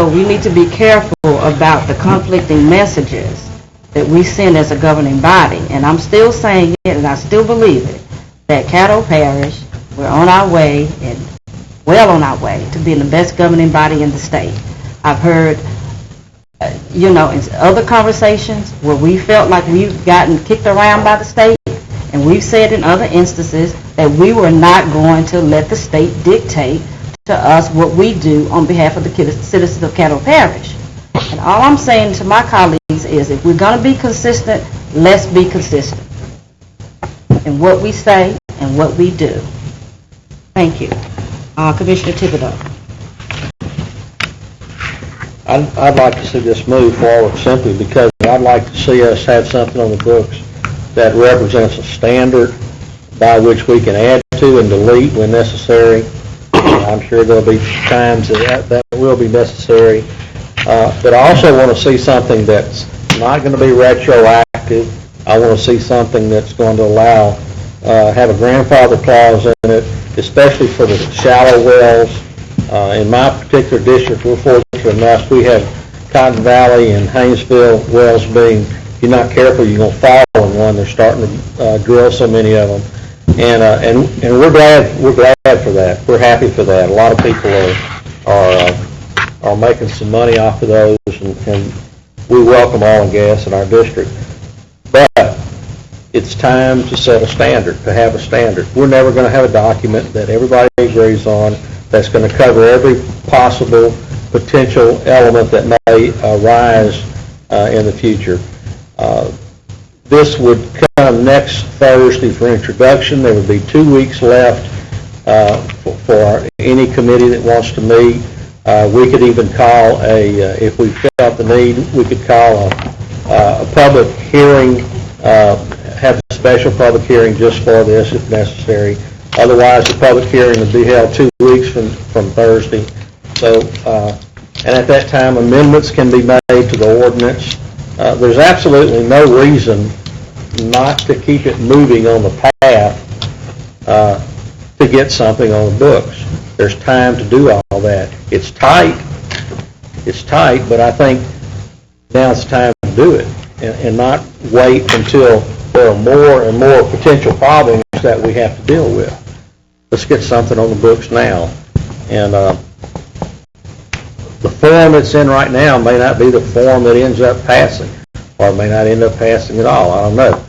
we need to be careful about the conflicting messages that we send as a governing body. And I'm still saying it, and I still believe it, that Caddo Parish, we're on our way, and well on our way to being the best governing body in the state. I've heard, in other conversations where we felt like we've gotten kicked around by the state, and And we've said in other instances that we were not going to let the state dictate to us what we do on behalf of the citizens of Caddo Parish. And all I'm saying to my colleagues is if we're going to be consistent, let's be consistent in what we say and what we do. Thank you. Commissioner Thibodeau. I'd like to see this move forward simply because I'd like to see us have something on the books that represents a standard by which we can add to and delete when necessary. I'm sure there'll be times that will be necessary. But I also want to see something that's not going to be retroactive. I want to see something that's going to allow, have a grandfather clause in it, especially for the shallow wells. In my particular district, we're fortunate enough, we have Cotton Valley and Haynesville wells being, if you're not careful, you're going to fall in one. They're starting to drill so many of them. And we're glad for that. We're happy for that. A lot of people are making some money off of those, and we welcome oil and gas in our district. But it's time to set a standard, to have a standard. We're never going to have a document that everybody agrees on that's going to cover every possible potential element that may arise in the future. This would come next Thursday for introduction. There would be 2 weeks left for any committee that wants to meet. We could even call if we felt the need, we could call a public hearing, have a special public hearing just for this if necessary. Otherwise, the public hearing would be held 2 weeks from Thursday. So, and at that time, amendments can be made to the ordinance. There's absolutely no reason not to keep it moving on the path to get something on the books. There's time to do all that. It's tight, but I think now's the time to do it and not wait until there are more and more potential problems that we have to deal with. Let's get something on the books now. And the form it's in right now may not be the form that ends up passing, or may not end up passing at all. I don't know.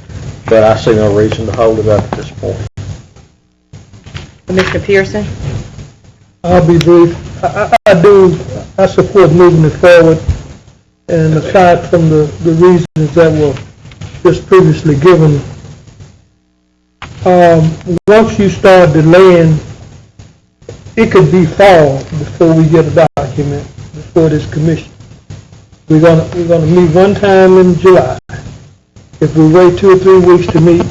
But I see no reason to hold it up at this point. Commissioner Pearson? I'll be brief. I support moving it forward, and aside from the reasons that were just previously given, once you start delaying, it could be fall before we get a document before this commission. We're gonna meet one time in July. If we wait 2 or 3 weeks to meet,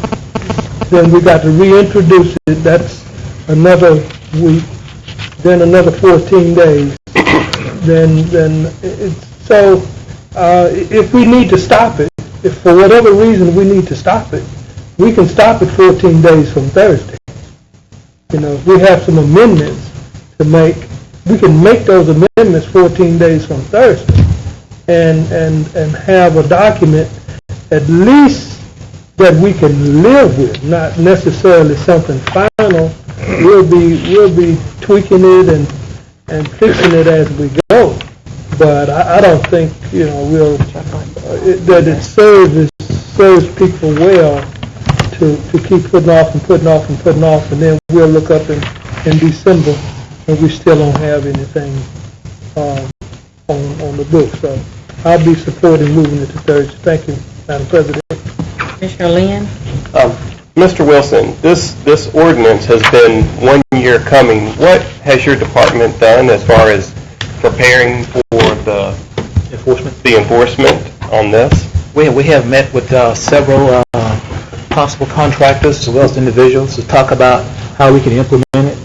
then we got to reintroduce it. That's another week, then another 14 days. So if we need to stop it, if for whatever reason we need to stop it, we can stop it 14 days from Thursday. You know, if we have some amendments to make, we can make those amendments 14 days from Thursday and have a document at least that we can live with, not necessarily something final. We'll be tweaking it and fixing it as we go. But I don't think, you know, that it serves people well to keep putting off and putting off and putting off, and then we'll look up in December and we still don't have anything on the book. So I'll be supporting moving it to Thursday. Thank you, Madam President. Commissioner Lynn? Mr. Wilson, this ordinance has been 1 year coming. What has your department done as far as preparing for the enforcement on this? We have met with several possible contractors as well as individuals to talk about how we can implement it.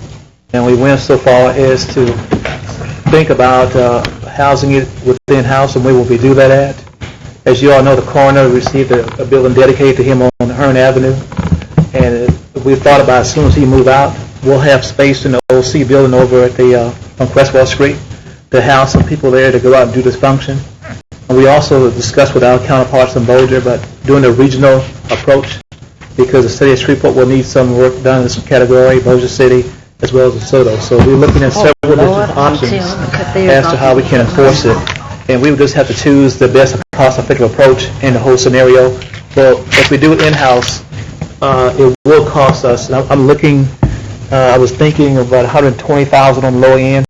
And we went so far as to think about housing it within house and where will we do that at. As you all know, the coroner received a building dedicated to him on Hearn Avenue. And we thought about as soon as he moved out, we'll have space in the OC building over at on Crestwell Street to house some people there to go out and do this function. And we also discussed with our counterparts in Boulder about doing a regional approach because the city of Shreveport will need some work done in this category, Bossier City, as well as DeSoto. So we're looking at several different options as to how we can enforce it. And we would just have to choose the best cost-effective approach in the whole scenario. Well, if we do it in-house, it will cost us, and I'm looking, I was thinking about $120,000 on the low end,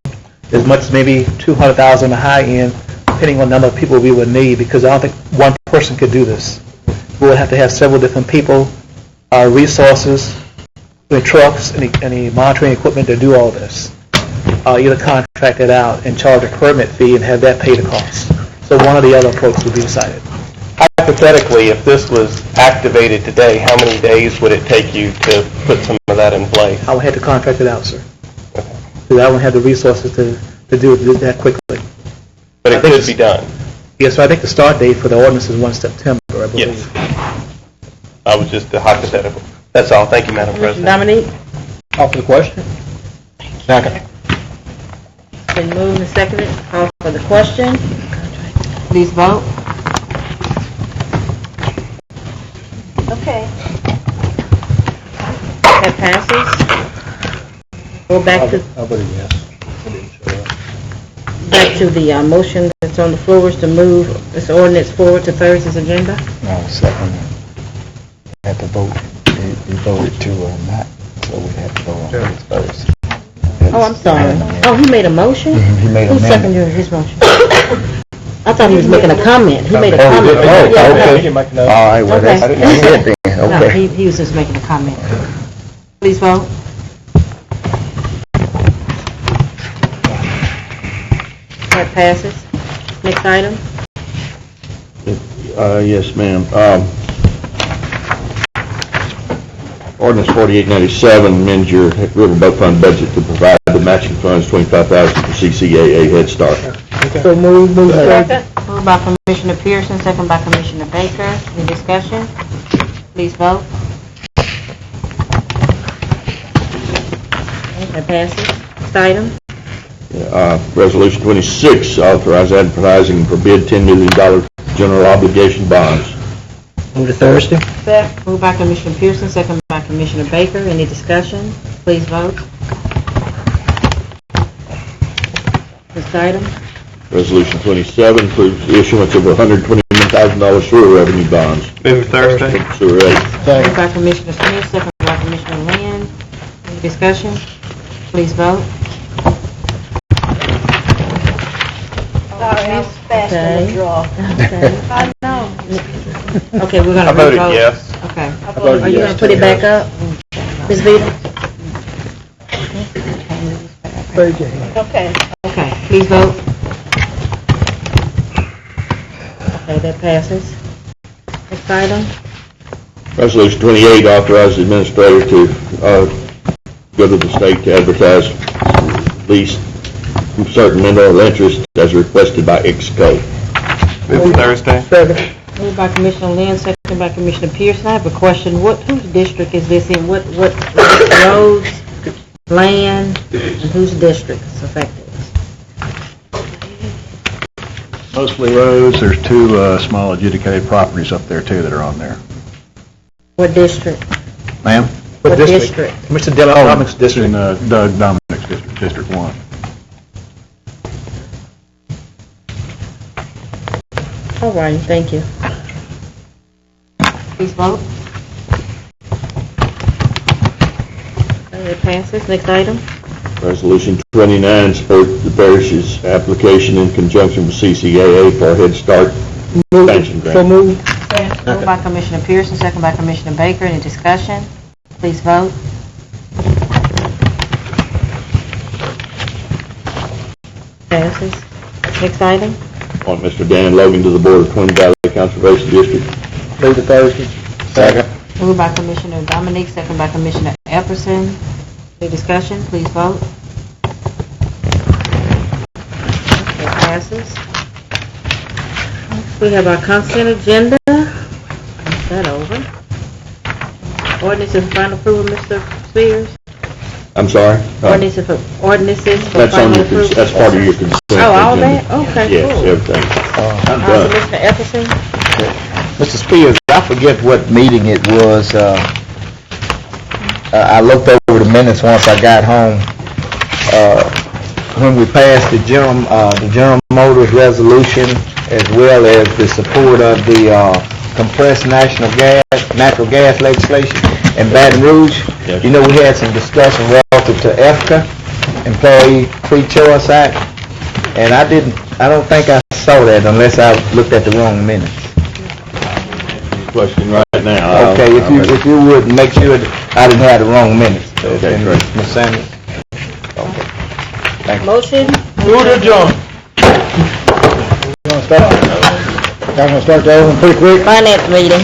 as much as maybe $200,000 on the high end, depending on the number of people we would need, because I don't think one person could do this. We would have to have several different people, resources, the trucks, any monitoring equipment to do all this. Either contract it out and charge a permit fee and have that pay the cost. So one or the other approach would be decided. Hypothetically, if this was activated today, how many days would it take you to put some of that in place? I would have to contract it out, sir. Because I wouldn't have the resources to do it that quickly. But it could be done. Yes, so I think the start date for the ordinance is 1 September, I believe. Yes. I was just hypothetical. That's all. Thank you, Madam President. Dominique? Call for the question? Second. Been moved and seconded. Call for the question. Please vote. Okay. That passes. Go back to, I voted yes. back to the motion that's on the floor is to move this ordinance forward to Thursday's agenda. No, second. Had to vote. You voted to or not, so we had to vote on it first. Oh, I'm sorry. Oh, he made a motion? He made a Who amendment. seconded his motion? I thought he was making a comment. He made a Oh, comment. oh, Yeah, okay. All right, well, that's Okay. it then, No, okay. he was just making a comment. Please vote. That passes. Next item. Yes, ma'am. Ordinance 4897 amends your Riverboat Fund budget to provide the matching funds, $25,000 for CCAA Head Start. So move second. Moved by Commissioner Pearson, second by Commissioner Baker. Any discussion? Please vote. That passes. Next item. Resolution 26, authorize advertising for bid $10 million general obligation bonds. Move to Thursday. Moved by Commissioner Pearson, second by Commissioner Baker. Any discussion? Please vote. Next item. Resolution 27 approves the issuance of $121,000 sewer revenue bonds. Move Thursday. Sewer ready. Moved by Commissioner Smith, second by Commissioner Land. Any discussion? Please vote. Sorry, I was fast on the draw. Okay. I know. Okay, we're gonna I voted revote. yes. Okay. voted Are you yes, gonna put it too. back up? Ms. Vita? Raise your hand. Okay. Okay, please vote. Okay, that passes. Next item. Resolution 28, authorize the administrator to go to the state to advertise lease from certain mineral interests as requested by XCO. Move Thursday. Second. Moved by Commissioner Lynn, second by Commissioner Pearson. I have a question. Whose district is this in? What roads, land, and whose district is affected? Mostly roads, there's two small adjudicated properties up there too that are on there. What district? Ma'am? What district? Mr. Dillon, Dominic's It's in district. Doug Dominic's district, District 1. All right, thank you. Please vote. Okay, it passes. Next item. Resolution 29, support the parish's application in conjunction with CCAA for a Head Start expansion So grant. move. Moved by Commissioner Pearson, second by Commissioner Baker. Any discussion? Please vote. Passes. Next item. On Mr. Dan Logan to the Board of Twin Valley Conservation District. Move to Thursday. Second. Moved by Commissioner Dominique, second by Commissioner Epperson. Any discussion? Please vote. It passes. We have our consent agenda. Is that over? Ordinances for final approval, Mr. Spears? I'm sorry? Ordinances for That's on final your, approval? that's part of your consent Oh, all agenda. that? Okay, Yes, cool. everything. I'm So done. Mr. Epperson? Mr. Spears, I forget what meeting it was. I looked over the minutes once I got home. When we passed the General Motors resolution, as well as the support of the compressed natural gas legislation, in Baton Rouge. You know, we had some discussion relative to EFCA, Employee Free Choice Act, and I don't think I saw that unless I looked at the wrong minutes. Question right now. Okay, if you would, make sure that I didn't have the wrong minutes. Okay, great. Ms. Sanders? Okay. Thank you. Motion? Move to adjourn. Y'all gonna start the other one pretty quick? Finance meeting.